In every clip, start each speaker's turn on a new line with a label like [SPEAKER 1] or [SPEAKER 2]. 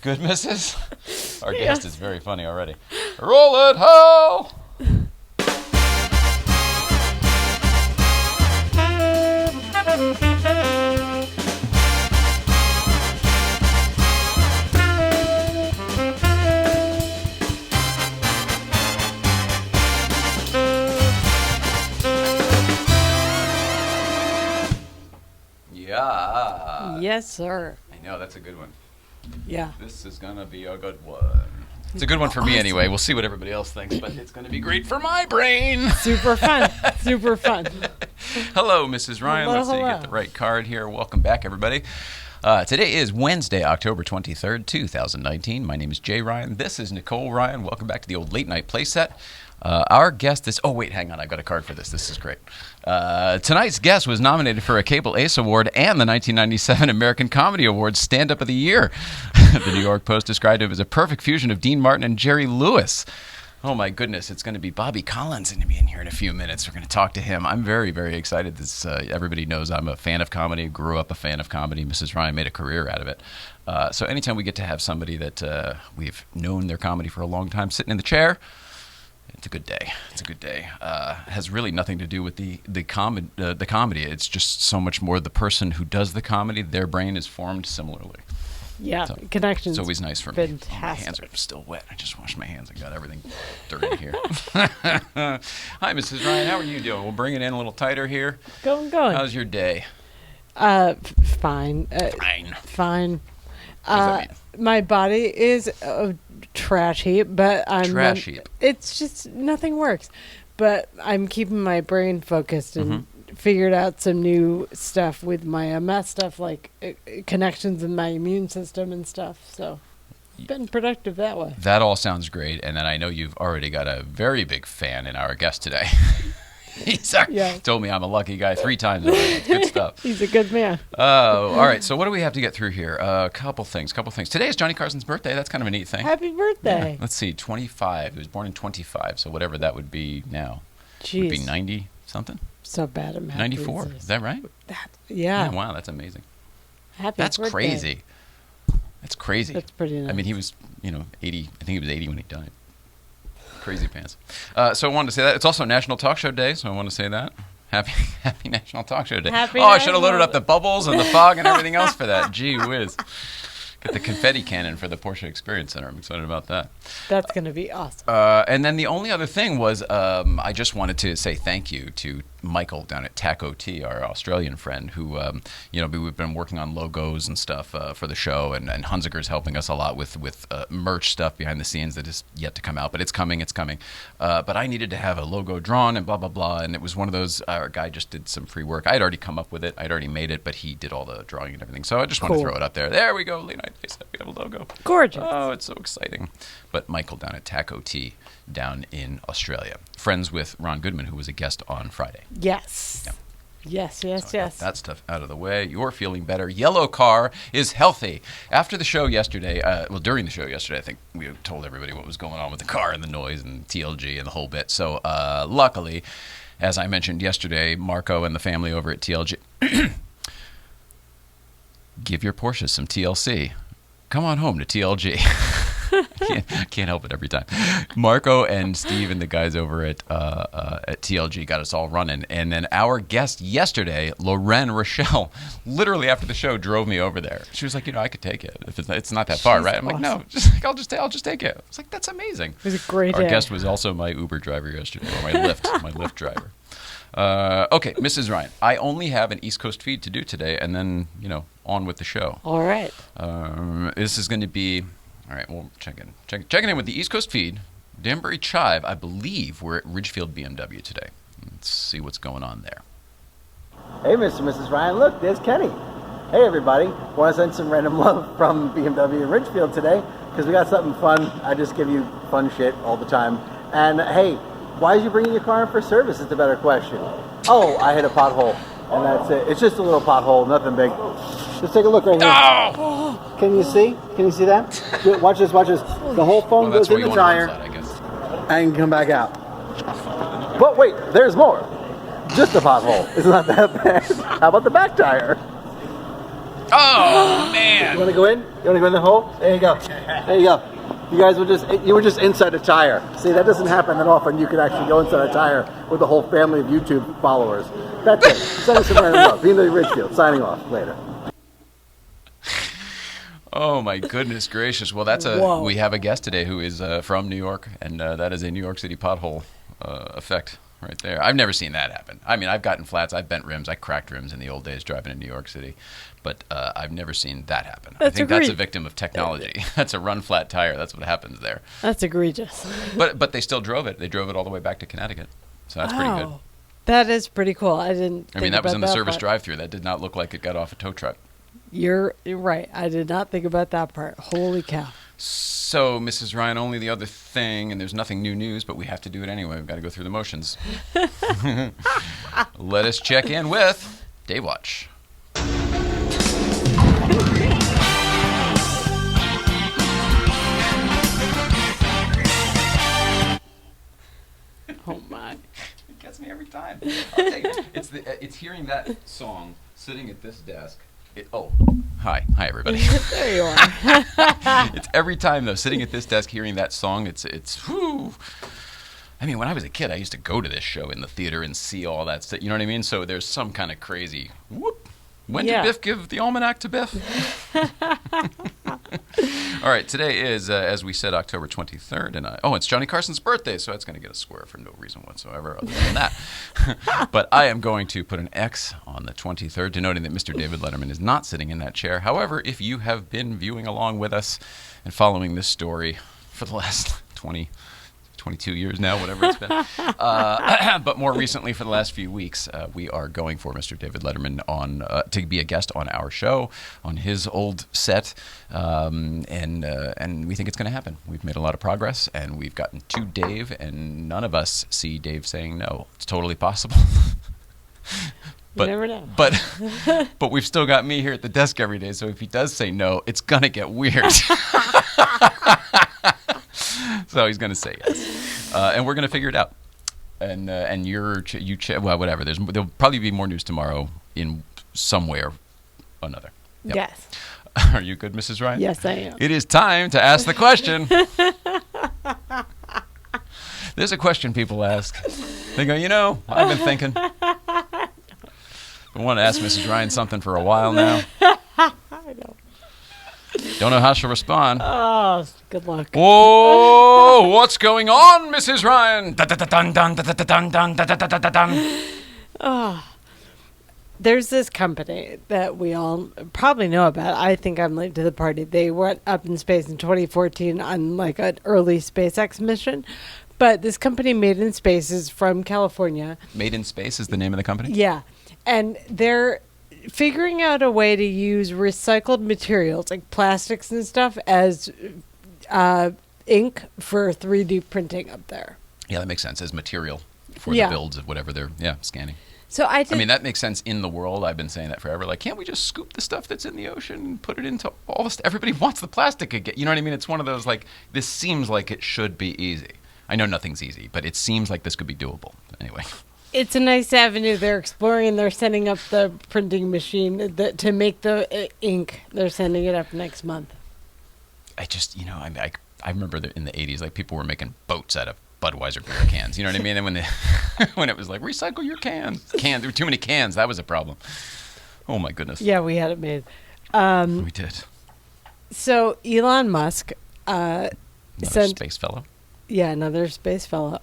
[SPEAKER 1] Good, missus? Our guest is very funny already. Roll it, Hal! Yeah.
[SPEAKER 2] Yes, sir.
[SPEAKER 1] I know, that's a good one.
[SPEAKER 2] Yeah.
[SPEAKER 1] This is going to be a good one. It's a good one for me anyway. We'll see what everybody else thinks, but it's going to be great for my brain.
[SPEAKER 2] Super fun. Super fun.
[SPEAKER 1] Hello, Mrs. Ryan.
[SPEAKER 2] Hello,
[SPEAKER 1] Let's see, get the right card here. Welcome back, everybody. Today is Wednesday, October 23rd, 2019. My name is Jay Ryan. This is Nicole Ryan. Welcome back to the old late night playset. Our guest is... Oh, wait, hang on. I've got a card for this. This is great. Tonight's guest was nominated for a Cable Ace Award and the 1997 American Comedy Awards Stand-Up of the Year. The New York Post described him as a perfect fusion of Dean Martin and Jerry Lewis. Oh, my goodness. It's going to be Bobby Collins going to be in here in a few minutes. We're going to talk to him. I'm very, very excited. This, everybody knows I'm a fan of comedy, grew up a fan of comedy. Mrs. Ryan made a career out of it. So anytime we get to have somebody that we've known their comedy for a long time sitting in the chair, it's a good day. It's a good day. Has really nothing to do with the comedy. It's just so much more the person who does the comedy. Their brain is formed similarly.
[SPEAKER 2] Yeah,
[SPEAKER 1] so,
[SPEAKER 2] connections.
[SPEAKER 1] It's always nice for me.
[SPEAKER 2] Fantastic.
[SPEAKER 1] Oh, my hands are still wet. I just washed my hands and got everything dirty here. Hi, Mrs. Ryan. How are you doing? We'll bring it in a little tighter here.
[SPEAKER 2] Going.
[SPEAKER 1] How's your day?
[SPEAKER 2] Fine. Fine. My body is trash heap, but I'm
[SPEAKER 1] trash heap.
[SPEAKER 2] It's just nothing works. But I'm keeping my brain focused and figured out some new stuff with my MS stuff, like connections in my immune system and stuff. So been productive that way.
[SPEAKER 1] That all sounds great. And then I know you've already got a very big fan in our guest today. He's told me I'm a lucky guy 3 times already. Good stuff.
[SPEAKER 2] He's a good man.
[SPEAKER 1] Oh, all right. So what do we have to get through here? A couple things. Today is Johnny Carson's birthday. That's kind of a neat thing.
[SPEAKER 2] Happy birthday.
[SPEAKER 1] Yeah. Let's see, 25. He was born in 25, so whatever that would be now.
[SPEAKER 2] Jeez.
[SPEAKER 1] Would be 90-something?
[SPEAKER 2] So bad at math.
[SPEAKER 1] 94. Is that right?
[SPEAKER 2] Yeah.
[SPEAKER 1] Wow, that's amazing.
[SPEAKER 2] That's
[SPEAKER 1] crazy. That's crazy.
[SPEAKER 2] That's pretty nice.
[SPEAKER 1] I mean, he was, 80. I think he was 80 when he died. Crazy pants. So I wanted to say that. It's also National Talk Show Day, so I want to say that. Happy National Talk Show Day. I should have loaded up the bubbles and the fog and everything else for that. Gee whiz. Get the confetti cannon for the Porsche Experience Center. I'm excited about that.
[SPEAKER 2] That's going to be awesome.
[SPEAKER 1] And then the only other thing was I just wanted to say thank you to Michael down at Taco Tea, our Australian friend, who, we've been working on logos and stuff for the show, and Hunziker's helping us a lot with merch stuff behind the scenes that is yet to come out, but it's coming. But I needed to have a logo drawn and blah, blah, blah, and it was one of those, our guy just did some free work. I had already come up with it. I'd already made it, but he did all the drawing and everything. So I just want to throw it up there. There we go, Late Night Playset. We have a logo.
[SPEAKER 2] Gorgeous.
[SPEAKER 1] Oh, it's so exciting. But Michael down at Taco Tea down in Australia. Friends with Ron Goodman, who was a guest on Friday.
[SPEAKER 2] Yes.
[SPEAKER 1] Yeah.
[SPEAKER 2] Yes.
[SPEAKER 1] That stuff out of the way. You're feeling better. Yellow car is healthy. After the show yesterday, during the show yesterday, I think we told everybody what was going on with the car and the noise and TLG and the whole bit. So luckily, as I mentioned yesterday, Marco and the family over at TLG, give your Porsches some TLC. Come on home to TLG. Can't help it every time. Marco and Steve and the guys over at TLG got us all running. And then our guest yesterday, Lorraine Rochelle, literally after the show drove me over there. She was like, I could take it. If it's not that far, right? I'm like, no, I'll just take it. I was like, that's amazing.
[SPEAKER 2] It was a great day.
[SPEAKER 1] Our guest was also my Uber driver yesterday, or my Lyft driver. Okay, Mrs. Ryan, I only have an East Coast feed to do today, and then, on with the show.
[SPEAKER 2] All right.
[SPEAKER 1] This is going to be... All right, we'll checking in with the East Coast feed. Danbury Chive, I believe we're at Ridgefield BMW today. Let's see what's going on there.
[SPEAKER 3] Hey, Mr. and Mrs. Ryan, look, there's Kenny. Hey, everybody. Want to send some random love from BMW in Ridgefield today because we got something fun. I just give you fun shit all the time. And, hey, why is you bringing your car in for service is the better question. Oh, I hit a pothole, and that's it. It's just a little pothole, nothing big. Just take a look right here.
[SPEAKER 1] Oh!
[SPEAKER 3] Can you see? Can you see that? Watch this. The whole foam goes in the tire and come back out. But wait, there's more. Just a pothole. It's not that bad. How about the back tire?
[SPEAKER 1] Oh, man.
[SPEAKER 3] You want to go in? You want to go in the hole? There you go. There you go. You were just inside a tire. See, that doesn't happen that often. You could actually go inside a tire with a whole family of YouTube followers. That's it. Sending some random love. BMW Ridgefield, signing off. Later.
[SPEAKER 1] Oh my goodness gracious! Well, we have a guest today who is from New York, and that is a New York City pothole effect right there. I've never seen that happen. I mean, I've gotten flats, I've bent rims, I cracked rims in the old days driving in New York City, but I've never seen that happen. I think that's a victim of technology. That's a run flat tire. That's what happens there.
[SPEAKER 2] That's egregious.
[SPEAKER 1] But they still drove it. They drove it all the way back to Connecticut, so that's pretty good.
[SPEAKER 2] That is pretty cool. I mean,
[SPEAKER 1] that was in the service drive-through. That did not look like it got off a tow truck.
[SPEAKER 2] You're right. I did not think about that part. Holy cow.
[SPEAKER 1] So, Mrs. Ryan, only the other thing, and there's nothing new news, but we have to do it anyway. We've got to go through the motions. Let us check in with Dave Watch.
[SPEAKER 2] Oh, my.
[SPEAKER 1] It gets me every time. I'll take it. It's hearing that song, sitting at this desk. Hi everybody.
[SPEAKER 2] There you are.
[SPEAKER 1] It's every time though, sitting at this desk hearing that song. It's whew. I mean, when I was a kid, I used to go to this show in the theater and see all that stuff. You know what I mean? So there's some kind of crazy whoop. When did Biff give the almanac to Biff? All right, today is, as we said, October 23rd, and it's Johnny Carson's birthday, so that's going to get a square for no reason whatsoever other than that. But I am going to put an X on the 23rd, denoting that Mr. David Letterman is not sitting in that chair. However, if you have been viewing along with us and following this story for the last 22 years now, whatever it's been. But more recently, for the last few weeks, we are going for Mr. David Letterman to be a guest on our show, on his old set, and we think it's going to happen. We've made a lot of progress, and we've gotten to Dave, and none of us see Dave saying no. It's totally possible.
[SPEAKER 2] You never know.
[SPEAKER 1] But we've still got me here at the desk every day, so if he does say no, it's going to get weird. So he's going to say yes, and we're going to figure it out. And whatever. There'll probably be more news tomorrow in some way or another. Yep.
[SPEAKER 2] Yes.
[SPEAKER 1] Are you good, Mrs. Ryan?
[SPEAKER 2] Yes, I am.
[SPEAKER 1] It is time to ask the question. There's a question people ask. They go, I've been thinking. I want to ask Mrs. Ryan something for a while now.
[SPEAKER 2] I know.
[SPEAKER 1] Don't know how she'll respond.
[SPEAKER 2] Oh, good luck.
[SPEAKER 1] Whoa, what's going on, Mrs. Ryan?
[SPEAKER 2] There's this company that we all probably know about. I think I'm late to the party. They went up in space in 2014 on like an early SpaceX mission. But this company, Made in Space, is from California.
[SPEAKER 1] Made in Space is the name of the company?
[SPEAKER 2] Yeah. And they're figuring out a way to use recycled materials like plastics and stuff as ink for 3D printing up there.
[SPEAKER 1] Yeah, that makes sense as material for the builds of whatever they're scanning.
[SPEAKER 2] So I mean,
[SPEAKER 1] that makes sense in the world. I've been saying that forever. Like, can't we just scoop the stuff that's in the ocean and put it into all the stuff? Everybody wants the plastic again. You know what I mean? It's one of those, like, this seems like it should be easy. I know nothing's easy, but it seems like this could be doable. Anyway. It's
[SPEAKER 2] a nice avenue they're exploring, and they're sending up the printing machine to make the ink. They're sending it up next month.
[SPEAKER 1] I just, I remember in the 80s, like, people were making boats out of Budweiser beer cans. You know what I mean? And when it was like, recycle your cans. There were too many cans. That was a problem. Oh, my goodness.
[SPEAKER 2] Yeah, we had it made.
[SPEAKER 1] We did.
[SPEAKER 2] So Elon Musk
[SPEAKER 1] space fellow.
[SPEAKER 2] Yeah, another space fellow.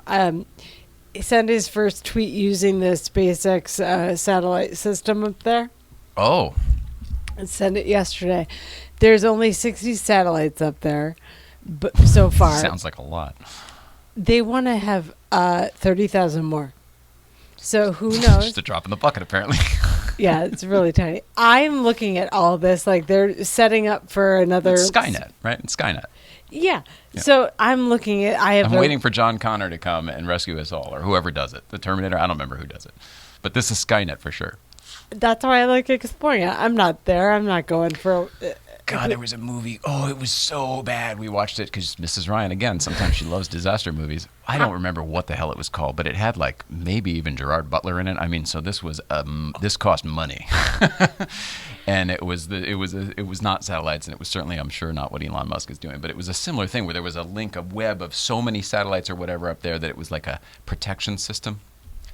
[SPEAKER 2] He sent his first tweet using the SpaceX satellite system up there.
[SPEAKER 1] Oh.
[SPEAKER 2] And sent it yesterday. There's only 60 satellites up there so far.
[SPEAKER 1] Sounds like a lot.
[SPEAKER 2] They want to have 30,000 more. So who knows?
[SPEAKER 1] Just a drop in the bucket, apparently.
[SPEAKER 2] Yeah, it's really tiny. I'm looking at all this. Like, they're setting up for another...
[SPEAKER 1] It's Skynet, right? It's Skynet.
[SPEAKER 2] Yeah. So I'm looking at... I'm
[SPEAKER 1] waiting for John Connor to come and rescue us all, or whoever does it. The Terminator, I don't remember who does it. But this is Skynet for sure.
[SPEAKER 2] That's why I like exploring it. I'm not there. I'm not going for...
[SPEAKER 1] God, there was a movie. Oh, it was so bad. We watched it because Mrs. Ryan, again, sometimes she loves disaster movies. I don't remember what the hell it was called, but it had, like, maybe even Gerard Butler in it. I mean, so this was this cost money. And it was not satellites, and it was certainly, I'm sure, not what Elon Musk is doing, but it was a similar thing where there was a web of so many satellites or whatever up there that it was like a protection system.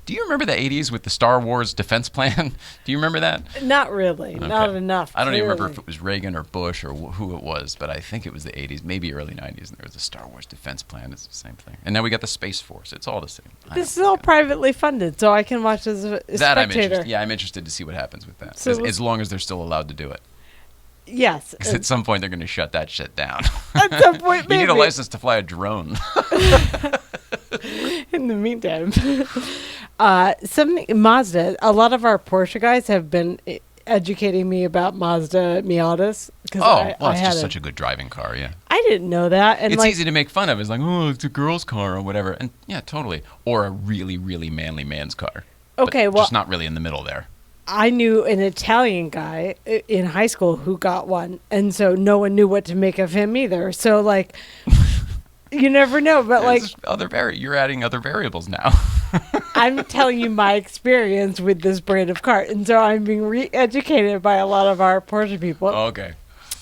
[SPEAKER 1] Do you remember the 80s with the Star Wars defense plan? Do you remember that?
[SPEAKER 2] Not really.
[SPEAKER 1] Okay.
[SPEAKER 2] Not enough.
[SPEAKER 1] I don't even remember
[SPEAKER 2] clearly.
[SPEAKER 1] if it was Reagan or Bush or who it was, but I think it was the 80s, maybe early 90s, and there was a Star Wars defense plan. It's the same thing. And now we got the Space Force. It's all the same.
[SPEAKER 2] This is all privately funded, so I can watch as a spectator.
[SPEAKER 1] I'm interested to see what happens with that,
[SPEAKER 2] So
[SPEAKER 1] as long as they're still allowed to do it.
[SPEAKER 2] Yes.
[SPEAKER 1] Because at some point they're going to shut that shit down.
[SPEAKER 2] At some point,
[SPEAKER 1] You need a
[SPEAKER 2] maybe.
[SPEAKER 1] license to fly a drone.
[SPEAKER 2] In the meantime, Mazda. A lot of our Porsche guys have been educating me about Mazda Miatas because
[SPEAKER 1] It's just such a good driving car, yeah.
[SPEAKER 2] I didn't know that, and
[SPEAKER 1] It's easy to make fun of. It's like, oh, it's a girl's car or whatever, and yeah, totally. Or a really, really manly man's car.
[SPEAKER 2] Okay,
[SPEAKER 1] but
[SPEAKER 2] well,
[SPEAKER 1] just not really in the middle there.
[SPEAKER 2] I knew an Italian guy in high school who got one, and so no one knew what to make of him either. So like, you never know, but like,
[SPEAKER 1] you're adding other variables now.
[SPEAKER 2] I'm telling you my experience with this brand of car, and so I'm being re-educated by a lot of our Porsche people.
[SPEAKER 1] Okay.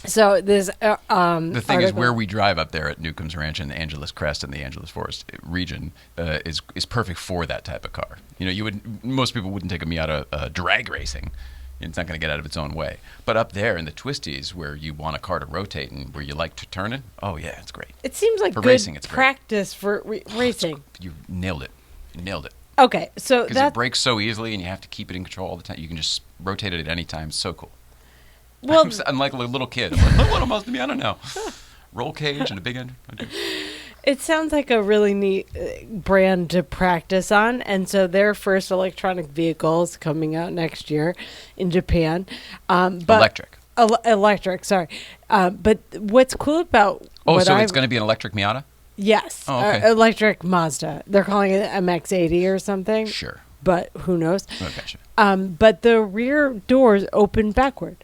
[SPEAKER 2] So this
[SPEAKER 1] The thing is,
[SPEAKER 2] article-
[SPEAKER 1] where we drive up there at Newcomb's Ranch in the Angeles Crest and the Angeles Forest region is perfect for that type of car. You know, most people wouldn't take a Miata drag racing. It's not going to get out of its own way. But up there in the twisties, where you want a car to rotate and where you like to turn it, oh yeah, it's great.
[SPEAKER 2] It seems like
[SPEAKER 1] For
[SPEAKER 2] good
[SPEAKER 1] racing, it's great.
[SPEAKER 2] practice for racing.
[SPEAKER 1] You nailed it. You nailed it.
[SPEAKER 2] Okay, so
[SPEAKER 1] Because it brakes so easily, and you have to keep it in control all the time. You can just rotate it at any time. It's so cool.
[SPEAKER 2] well,
[SPEAKER 1] I'm like a little kid. I'm like, what am I supposed to be? I don't know. Roll cage and a big engine.
[SPEAKER 2] it sounds like a really neat brand to practice on, and so their first electronic vehicle is coming out next year in Japan. But
[SPEAKER 1] Electric.
[SPEAKER 2] Electric, sorry. But what's cool about
[SPEAKER 1] Oh, so it's going to be an electric Miata?
[SPEAKER 2] Yes,
[SPEAKER 1] Oh, okay.
[SPEAKER 2] electric Mazda. They're calling it MX-80 or something.
[SPEAKER 1] Sure.
[SPEAKER 2] But who knows?
[SPEAKER 1] Oh, gotcha.
[SPEAKER 2] But the rear doors open backward,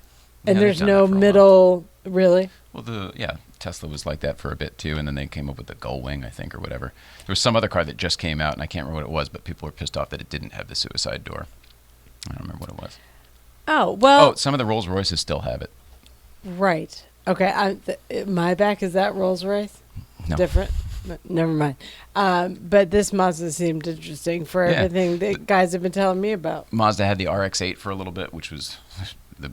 [SPEAKER 2] and
[SPEAKER 1] Yeah,
[SPEAKER 2] there's
[SPEAKER 1] they've done
[SPEAKER 2] no
[SPEAKER 1] that for a while.
[SPEAKER 2] middle. Really?
[SPEAKER 1] Well, Tesla was like that for a bit too, and then they came up with the Gullwing, I think, or whatever. There was some other car that just came out, and I can't remember what it was, but people were pissed off that it didn't have the suicide door. I don't remember what it was.
[SPEAKER 2] Oh well.
[SPEAKER 1] Oh, some of the Rolls Royces still have it.
[SPEAKER 2] Right. Okay. My back is that Rolls Royce.
[SPEAKER 1] No.
[SPEAKER 2] Different. Never mind. But this Mazda seemed interesting for everything that guys have been telling me about.
[SPEAKER 1] Mazda had the RX-8 for a little bit, which was the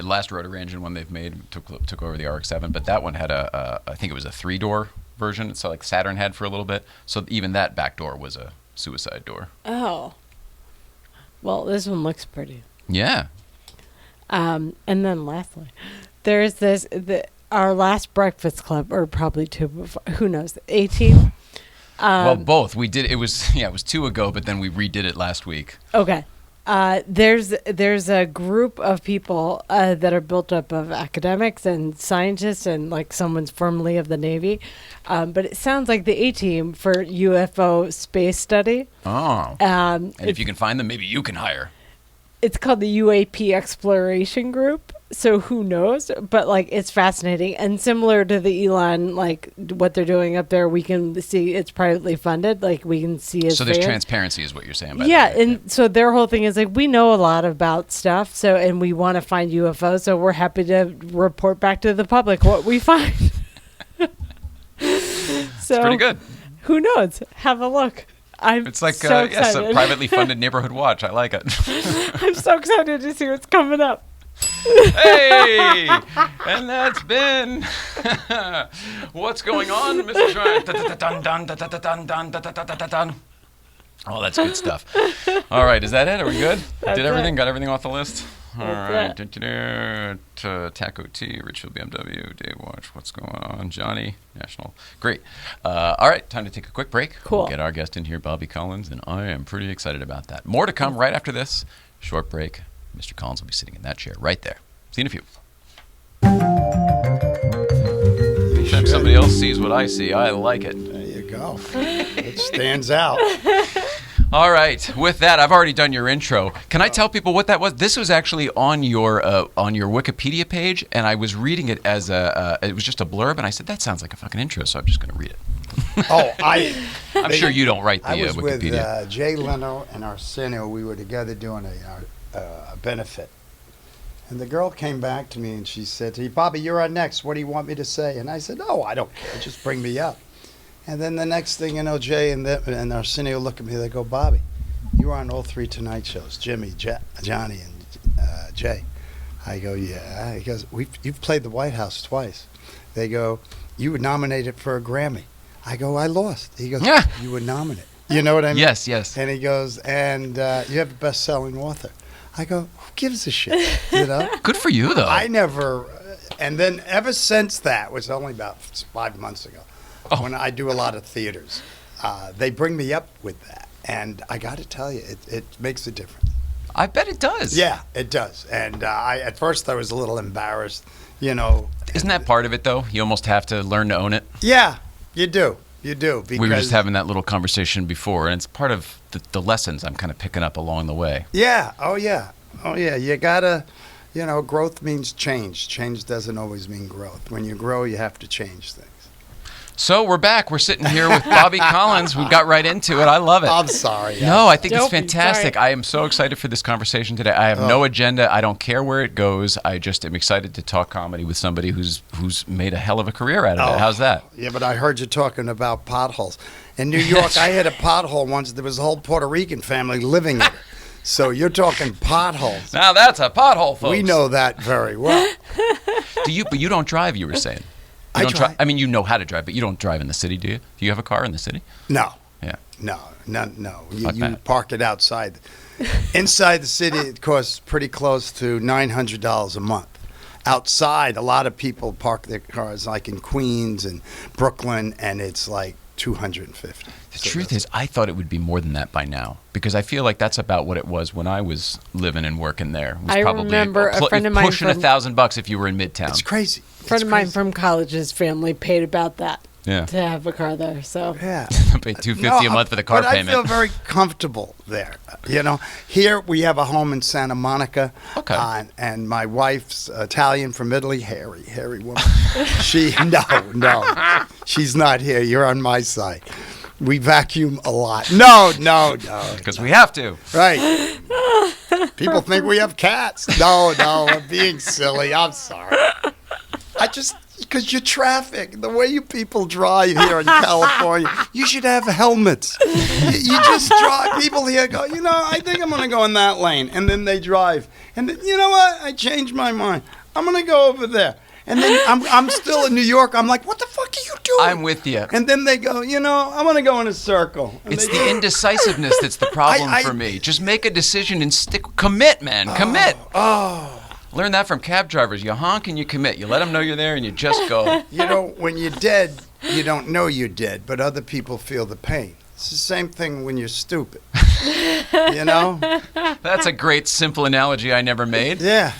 [SPEAKER 1] last rotary engine one they've made. Took over the RX-7, but that one had I think it was a 3-door version. So like Saturn had for a little bit. So even that back door was a suicide door.
[SPEAKER 2] Oh. Well, this one looks pretty.
[SPEAKER 1] Yeah.
[SPEAKER 2] And then lastly, there's our last Breakfast Club, or probably two before, who knows, 18.
[SPEAKER 1] Well, both. We did. It was 2 ago, but then we redid it last week.
[SPEAKER 2] Okay. There's a group of people that are built up of academics and scientists, and like someone's formerly of the Navy. But it sounds like the A-team for UFO space study.
[SPEAKER 1] Oh. And if you can find them, maybe you can hire.
[SPEAKER 2] It's called the UAP Exploration Group. So who knows? But like, it's fascinating, and similar to the Elon, like what they're doing up there, we can see it's privately funded. Like we can see it.
[SPEAKER 1] So there's transparency, is what you're saying. By
[SPEAKER 2] Yeah,
[SPEAKER 1] that, right?
[SPEAKER 2] and so their whole thing is like, we know a lot about stuff, so and we want to find UFOs, so we're happy to report back to the public what we find. So
[SPEAKER 1] It's pretty good.
[SPEAKER 2] Who knows? Have a look.
[SPEAKER 1] It's like
[SPEAKER 2] so
[SPEAKER 1] a
[SPEAKER 2] excited.
[SPEAKER 1] privately funded neighborhood watch. I like it.
[SPEAKER 2] I'm so excited to see what's coming up.
[SPEAKER 1] Hey, and that's been what's going on, Mrs. Ryan. Oh, that's good stuff. All right, is that it? Are we good?
[SPEAKER 2] That's
[SPEAKER 1] Did everything?
[SPEAKER 2] it.
[SPEAKER 1] Got everything off the list? All right.
[SPEAKER 2] That's
[SPEAKER 1] Taco T, Richfield BMW, Day Watch. What's going on? Johnny, National. Great. All right, time to take a quick break.
[SPEAKER 2] Cool.
[SPEAKER 1] We'll get our guest in here, Bobby Collins, and I am pretty excited about that. More to come right after this short break. Mr. Collins will be sitting in that chair right there. See you in a few. Anytime somebody else sees what I see, I like it.
[SPEAKER 4] There you go. It stands out.
[SPEAKER 1] All right. With that, I've already done your intro. Can I tell people what that was? This was actually on your Wikipedia page, and I was reading it as it was just a blurb, and I said, that sounds like a fucking intro, so I'm just going to read it.
[SPEAKER 4] I'm
[SPEAKER 1] sure you don't write the
[SPEAKER 4] I was
[SPEAKER 1] Wikipedia.
[SPEAKER 4] with Jay Leno and Arsenio. We were together doing a benefit And the girl came back to me and she said to me, Bobby, you're on next. What do you want me to say? And I said, oh, I don't care. Just bring me up. And then the next thing you know, Jay and Arsenio look at me. They go, Bobby, you were on all 3 Tonight shows, Jimmy, Johnny, and Jay. I go, yeah. He goes, you've played the White House twice. They go, you were nominated for a Grammy. I go, I lost. He goes,
[SPEAKER 1] Yeah.
[SPEAKER 4] You were nominated. You know what I mean?
[SPEAKER 1] Yes, yes.
[SPEAKER 4] And he goes, and you have the best-selling author. I go, who gives a shit? You know?
[SPEAKER 1] Good for you, though.
[SPEAKER 4] I never, and then ever since that, was only about 5 months ago, when I do a lot of theaters, they bring me up with that. And I got to tell you, it makes a difference.
[SPEAKER 1] I bet it does.
[SPEAKER 4] Yeah, it does. And at first I was a little embarrassed, you know.
[SPEAKER 1] Isn't that part of it, though? You almost have to learn to own it.
[SPEAKER 4] Yeah, you do. You do. Because,
[SPEAKER 1] We were just having that little conversation before, and it's part of the lessons I'm kind of picking up along the way.
[SPEAKER 4] Yeah. Oh, yeah. Oh, yeah. You got to, you know, growth means change. Change doesn't always mean growth. When you grow, you have to change things.
[SPEAKER 1] So we're back. We're sitting here with Bobby Collins. We got right into it. I love it.
[SPEAKER 4] I'm sorry.
[SPEAKER 1] No, I think it's
[SPEAKER 2] Don't be
[SPEAKER 1] fantastic.
[SPEAKER 2] sorry.
[SPEAKER 1] I am so excited for this conversation today. I have no agenda. I don't care where it goes. I just am excited to talk comedy with somebody who's made a hell of a career out of it. How's that?
[SPEAKER 4] Yeah, but I heard you talking about potholes. In New York, I hit a pothole once. There was a whole Puerto Rican family living in it. So you're talking potholes.
[SPEAKER 1] Now that's a pothole, folks.
[SPEAKER 4] We know that very well.
[SPEAKER 1] But you don't drive, you were saying. You
[SPEAKER 4] I
[SPEAKER 1] don't
[SPEAKER 4] drive.
[SPEAKER 1] I mean, you know how to drive, but you don't drive in the city, do you? Do you have a car in the city?
[SPEAKER 4] No.
[SPEAKER 1] Yeah.
[SPEAKER 4] No. You
[SPEAKER 1] bad.
[SPEAKER 4] park it outside. Inside the city, it costs pretty close to $900 a month. Outside, a lot of people park their cars like in Queens and Brooklyn, and it's like $250.
[SPEAKER 1] The truth is, I thought it would be more than that by now, because I feel like that's about what it was when I was living and working there. It was
[SPEAKER 2] I
[SPEAKER 1] probably
[SPEAKER 2] remember a friend of mine
[SPEAKER 1] pushing
[SPEAKER 2] from-
[SPEAKER 1] $1,000 if you were in Midtown.
[SPEAKER 4] It's crazy.
[SPEAKER 2] A friend of mine from college's family paid about that
[SPEAKER 1] Yeah.
[SPEAKER 2] to have a car there. So
[SPEAKER 4] Yeah.
[SPEAKER 1] Pay $250 a month for the car
[SPEAKER 4] but
[SPEAKER 1] payment.
[SPEAKER 4] I feel very comfortable there. You know, here we have a home in Santa Monica.
[SPEAKER 1] Okay.
[SPEAKER 4] And my wife's Italian from Italy, hairy woman. No, she's not here. You're on my side. We vacuum a lot. No.
[SPEAKER 1] Because we have to.
[SPEAKER 4] Right. People think we have cats. No, I'm being silly. I'm sorry. Because your traffic, the way you people drive here in California, you should have helmets. You just drive. People here go, you know, I think I'm going to go in that lane. And then they drive. And then, you know what? I changed my mind. I'm going to go over there. And then I'm still in New York. I'm like, what the fuck are you doing?
[SPEAKER 1] I'm with you.
[SPEAKER 4] And then they go, you know, I'm going to go in a circle. And
[SPEAKER 1] It's
[SPEAKER 4] they
[SPEAKER 1] the
[SPEAKER 4] go,
[SPEAKER 1] indecisiveness that's the problem
[SPEAKER 4] I-
[SPEAKER 1] for me. Just make a decision and commit, man. Commit. Learn that from cab drivers. You honk and you commit. You let them know you're there and you just go.
[SPEAKER 4] You know, when you're dead, you don't know you're dead, but other people feel the pain. It's the same thing when you're stupid. You know?
[SPEAKER 1] That's a great, simple analogy I never made.
[SPEAKER 4] Yeah.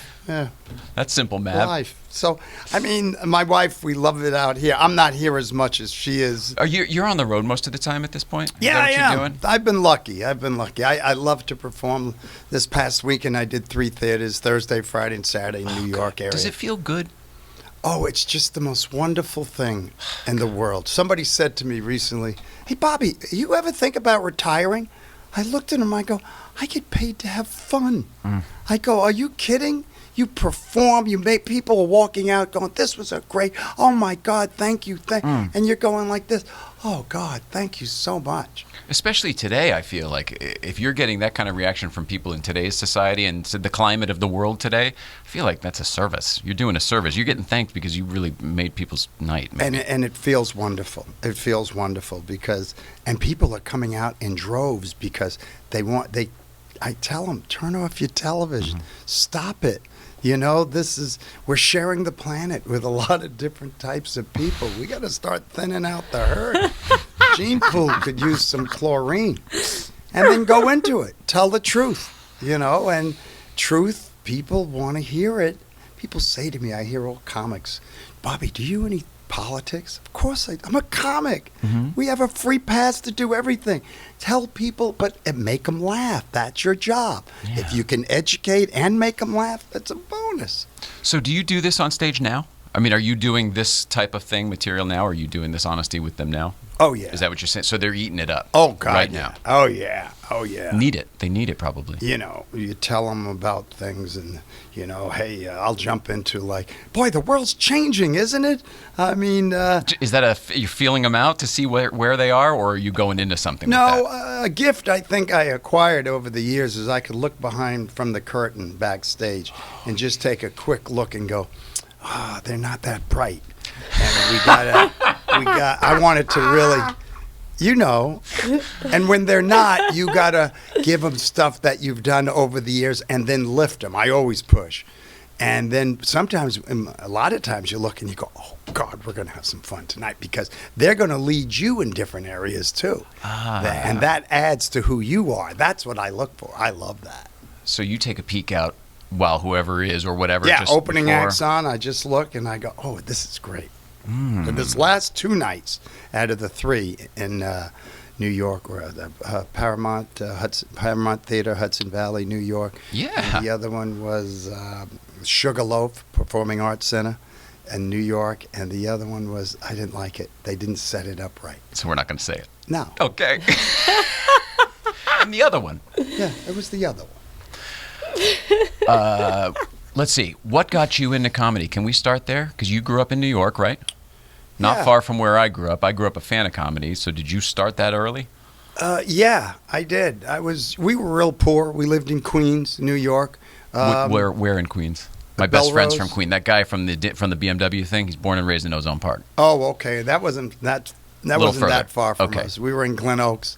[SPEAKER 1] That's simple, Mab.
[SPEAKER 4] Life. So, I mean, my wife, we love it out here. I'm not here as much as she is.
[SPEAKER 1] You're on the road most of the time at this point? Is
[SPEAKER 4] Yeah,
[SPEAKER 1] that
[SPEAKER 4] I
[SPEAKER 1] what
[SPEAKER 4] am.
[SPEAKER 1] you're doing?
[SPEAKER 4] I've been lucky. I love to perform. This past weekend, I did 3 theaters, Thursday, Friday, and Saturday in New York area.
[SPEAKER 1] Does it feel good?
[SPEAKER 4] Oh, it's just the most wonderful thing in the world. Somebody said to me recently, hey, Bobby, you ever think about retiring? I looked at him, I go, I get paid to have fun. I go, are you kidding? You perform, you make people walking out going, this was a great, oh my God, thank you. And you're going like this, oh God, thank you so much.
[SPEAKER 1] Especially today, I feel like if you're getting that kind of reaction from people in today's society and to the climate of the world today, I feel like that's a service. You're doing a service. You're getting thanked because you really made people's night. Maybe.
[SPEAKER 4] And it feels wonderful. It feels wonderful because, and people are coming out in droves because I tell them, turn off your television, stop it. You know, we're sharing the planet with a lot of different types of people. We got to start thinning out the herd. Gene Pool could use some chlorine. And then go into it. Tell the truth, you know, and truth, people want to hear it. People say to me, I hear all comics, Bobby, do you any politics? Of course I'm a comic. We have a free pass to do everything. Tell people, but make them laugh. That's your job. If you can educate and make them laugh, that's a bonus.
[SPEAKER 1] So do you do this on stage now? I mean, are you doing this type of thing, material now? Or are you doing this honesty with them now?
[SPEAKER 4] Oh, yeah.
[SPEAKER 1] Is that what you're saying? So they're eating it up.
[SPEAKER 4] Oh, God.
[SPEAKER 1] Right
[SPEAKER 4] yeah.
[SPEAKER 1] now.
[SPEAKER 4] Oh, yeah. Oh, yeah.
[SPEAKER 1] Need it. They need it probably.
[SPEAKER 4] You know, you tell them about things and, you know, hey, I'll jump into like, boy, the world's changing, isn't it? I mean.
[SPEAKER 1] Is that you're feeling them out to see where they are, or are you going into something with
[SPEAKER 4] No,
[SPEAKER 1] that?
[SPEAKER 4] a gift I think I acquired over the years is I could look behind from the curtain backstage and just take a quick look and go, they're not that bright. And I wanted to really, you know, and when they're not, you got to give them stuff that you've done over the years and then lift them. I always push. And then sometimes, a lot of times you look and you go, oh, God, we're going to have some fun tonight because they're going to lead you in different areas too. And that adds to who you are. That's what I look for. I love that.
[SPEAKER 1] So you take a peek out while whoever is or whatever.
[SPEAKER 4] Yeah,
[SPEAKER 1] just
[SPEAKER 4] opening
[SPEAKER 1] before.
[SPEAKER 4] acts on, I just look and I go, oh, this is great. But this last 2 nights out of the 3 in New York were the Paramount Theater, Hudson Valley, New York.
[SPEAKER 1] Yeah.
[SPEAKER 4] And the other one was Sugarloaf Performing Arts Center in New York. And the other one was, I didn't like it. They didn't set it up right.
[SPEAKER 1] So we're not going to say it.
[SPEAKER 4] No.
[SPEAKER 1] Okay. And the other one.
[SPEAKER 4] Yeah, it was the other one.
[SPEAKER 1] Let's see. What got you into comedy? Can we start there? Because you grew up in New York, right? Not
[SPEAKER 4] Yeah.
[SPEAKER 1] far from where I grew up. I grew up a fan of comedy. So did you start that early?
[SPEAKER 4] Yeah, I did. We were real poor. We lived in Queens, New York.
[SPEAKER 1] Where in Queens? My best friend's from
[SPEAKER 4] Belrose.
[SPEAKER 1] Queens. That guy from the BMW thing. He's born and raised in Ozone Park.
[SPEAKER 4] Oh, okay. That wasn't
[SPEAKER 1] Little further.
[SPEAKER 4] that far from
[SPEAKER 1] Okay.
[SPEAKER 4] us. We were in Glen Oaks,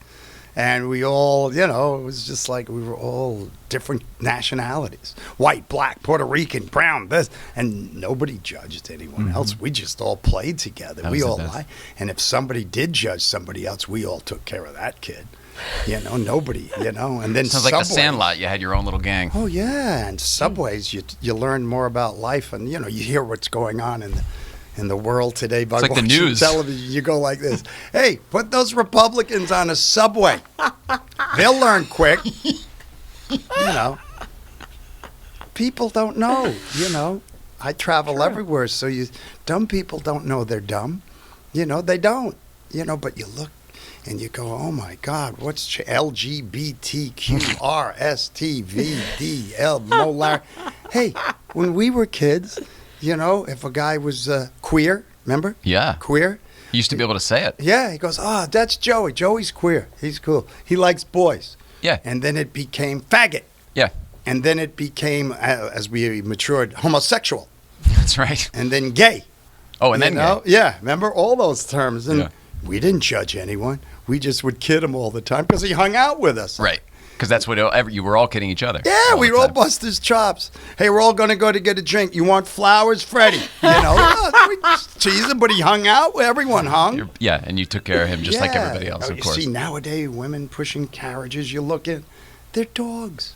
[SPEAKER 4] and we all, you know, it was just like we were all different nationalities: white, black, Puerto Rican, brown, this, and nobody judged anyone else. We just all played together.
[SPEAKER 1] That
[SPEAKER 4] We
[SPEAKER 1] was the
[SPEAKER 4] all
[SPEAKER 1] best.
[SPEAKER 4] liked, and if somebody did judge somebody else, we all took care of that kid. You know, nobody. You know, and then
[SPEAKER 1] Sounds like the
[SPEAKER 4] Subways.
[SPEAKER 1] Sandlot. You had your own little gang.
[SPEAKER 4] Oh yeah, and Subways, you learn more about life, and you know you hear what's going on in the world today by
[SPEAKER 1] It's like the
[SPEAKER 4] watching
[SPEAKER 1] news.
[SPEAKER 4] television. You go like this: hey, put those Republicans on a subway. They'll learn quick. You know, people don't know. You know, I travel everywhere, so dumb people don't know they're dumb. You know, they don't. You know, but you look. And you go, oh my God, what's LGBTQRSTVDL molar? Hey, when we were kids, you know, if a guy was queer, remember?
[SPEAKER 1] Yeah.
[SPEAKER 4] Queer?
[SPEAKER 1] You used to be able to say it.
[SPEAKER 4] Yeah, he goes, that's Joey. Joey's queer. He's cool. He likes boys.
[SPEAKER 1] Yeah.
[SPEAKER 4] And then it became faggot.
[SPEAKER 1] Yeah.
[SPEAKER 4] And then it became, as we matured, homosexual.
[SPEAKER 1] That's right.
[SPEAKER 4] And then gay.
[SPEAKER 1] Oh, and then
[SPEAKER 4] You know?
[SPEAKER 1] gay.
[SPEAKER 4] Yeah, remember all those terms. And
[SPEAKER 1] Yeah.
[SPEAKER 4] we didn't judge anyone. We just would kid him all the time because he hung out with us.
[SPEAKER 1] Right. Because that's what you were all kidding each other.
[SPEAKER 4] Yeah, we
[SPEAKER 1] the
[SPEAKER 4] all
[SPEAKER 1] time.
[SPEAKER 4] bust his chops. Hey, we're all going to go to get a drink. You want flowers, Freddie? You know, we just tease him, but he hung out. Everyone hung.
[SPEAKER 1] Yeah, and you took care of him just like
[SPEAKER 4] Yeah.
[SPEAKER 1] everybody else, of
[SPEAKER 4] You
[SPEAKER 1] course.
[SPEAKER 4] see, nowadays, women pushing carriages, you look at, they're dogs.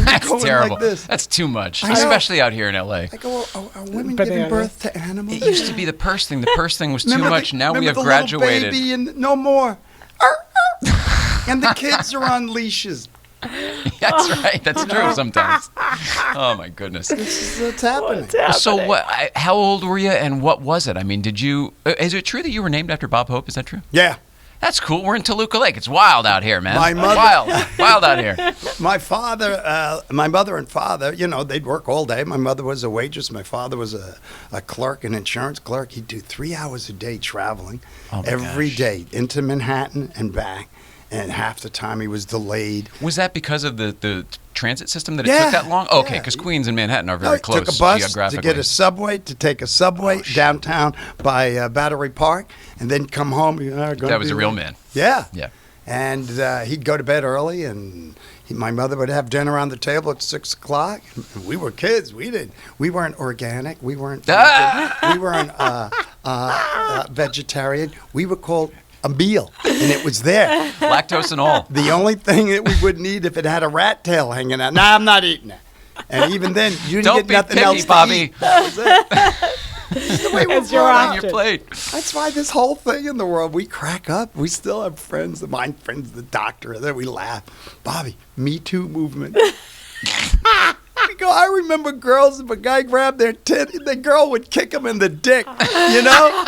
[SPEAKER 1] That's
[SPEAKER 4] going like
[SPEAKER 1] terrible.
[SPEAKER 4] this.
[SPEAKER 1] That's too much,
[SPEAKER 4] I know.
[SPEAKER 1] especially out here in L.A.
[SPEAKER 4] I go, are women
[SPEAKER 2] Bananas.
[SPEAKER 4] giving birth to animals?
[SPEAKER 1] It used to be the purse thing. The purse thing was too
[SPEAKER 4] Remember
[SPEAKER 1] much. Now we
[SPEAKER 4] remember
[SPEAKER 1] have
[SPEAKER 4] the little
[SPEAKER 1] graduated.
[SPEAKER 4] baby and no more. And the kids are on leashes.
[SPEAKER 1] That's right. That's true sometimes. Oh my goodness.
[SPEAKER 4] This is what's happening.
[SPEAKER 1] So what? How old were you, and what was it? I mean, did you? Is it true that you were named after Bob Hope? Is that true?
[SPEAKER 4] Yeah.
[SPEAKER 1] That's cool. We're in Toluca Lake. It's wild out here, man.
[SPEAKER 4] My mother-
[SPEAKER 1] wild out here.
[SPEAKER 4] My mother and father, you know, they'd work all day. My mother was a waitress. My father was a clerk, an insurance clerk. He'd do 3 hours a day traveling every day into Manhattan and back. And half the time he was delayed.
[SPEAKER 1] Was that because of the transit system that it
[SPEAKER 4] Yeah,
[SPEAKER 1] took that long? Okay,
[SPEAKER 4] yeah.
[SPEAKER 1] because Queens and Manhattan are very close
[SPEAKER 4] Took a bus to
[SPEAKER 1] geographically.
[SPEAKER 4] get a subway, to take a subway downtown by Battery Park, and then come home.
[SPEAKER 1] That was a real man.
[SPEAKER 4] Yeah.
[SPEAKER 1] Yeah.
[SPEAKER 4] And he'd go to bed early, and my mother would have dinner on the table at 6 o'clock. We were kids. We weren't organic. We weren't. We weren't vegetarian. We were called a meal, and it was there.
[SPEAKER 1] Lactose and all.
[SPEAKER 4] The only thing that we would need if it had a rat tail hanging out. Nah, I'm not eating it. And even then, you didn't
[SPEAKER 1] Don't
[SPEAKER 4] get
[SPEAKER 1] be
[SPEAKER 4] nothing
[SPEAKER 1] picky,
[SPEAKER 4] else to
[SPEAKER 1] Bobby.
[SPEAKER 4] eat. That was it. That's the way we're
[SPEAKER 2] It's your
[SPEAKER 4] brought
[SPEAKER 1] On
[SPEAKER 4] up.
[SPEAKER 2] option.
[SPEAKER 1] your plate.
[SPEAKER 4] That's why this whole thing in the world, we crack up. We still have friends, my friends, the doctor, that we laugh. Bobby, Me Too movement. Me I remember girls, if a guy grabbed their tit, the girl would kick him in the dick, you know?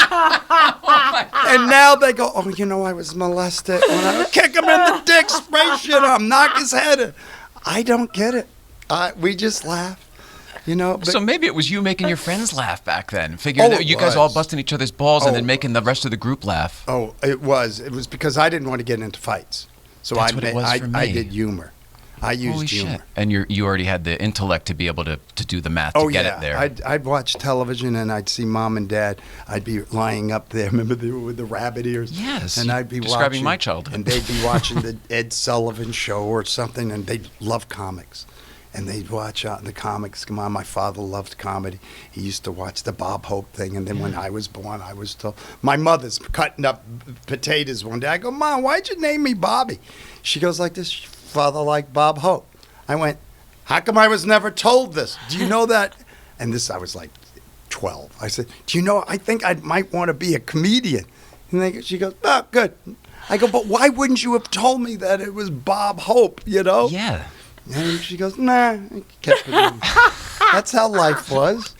[SPEAKER 4] And now they go, oh, you know, I was molested. When I would kick him in the dick, spray shit on him, knock his head in. I don't get it. We just laugh. You know,
[SPEAKER 1] so maybe it was you making your friends laugh back then. Figuring that you guys all busting each other's balls and then making the rest of the group laugh.
[SPEAKER 4] Oh, it was. It was because I didn't want to get into fights. So I did humor. I used
[SPEAKER 1] Holy
[SPEAKER 4] humor.
[SPEAKER 1] Shit. And you already had the intellect to be able to do the math to get it there.
[SPEAKER 4] I'd watch television and I'd see Mom and Dad. I'd be lying up there. Remember with the rabbit ears?
[SPEAKER 1] Yes.
[SPEAKER 4] And I'd be
[SPEAKER 1] describing
[SPEAKER 4] watching,
[SPEAKER 1] my childhood.
[SPEAKER 4] And they'd be watching the Ed Sullivan Show or something, and they'd love comics. And they'd watch the comics come on. My father loved comedy. He used to watch the Bob Hope thing. And then when I was born, I was told. My mother's cutting up potatoes one day. I go, Mom, why'd you name me Bobby? She goes like this, father liked Bob Hope. I went, how come I was never told this? Do you know that? And I was like 12. I said, do you know, I think I might want to be a comedian. And she goes, oh, good. I go, but why wouldn't you have told me that it was Bob Hope, you know?
[SPEAKER 1] Yeah.
[SPEAKER 4] And she goes, nah. I kept it in. That's how life was.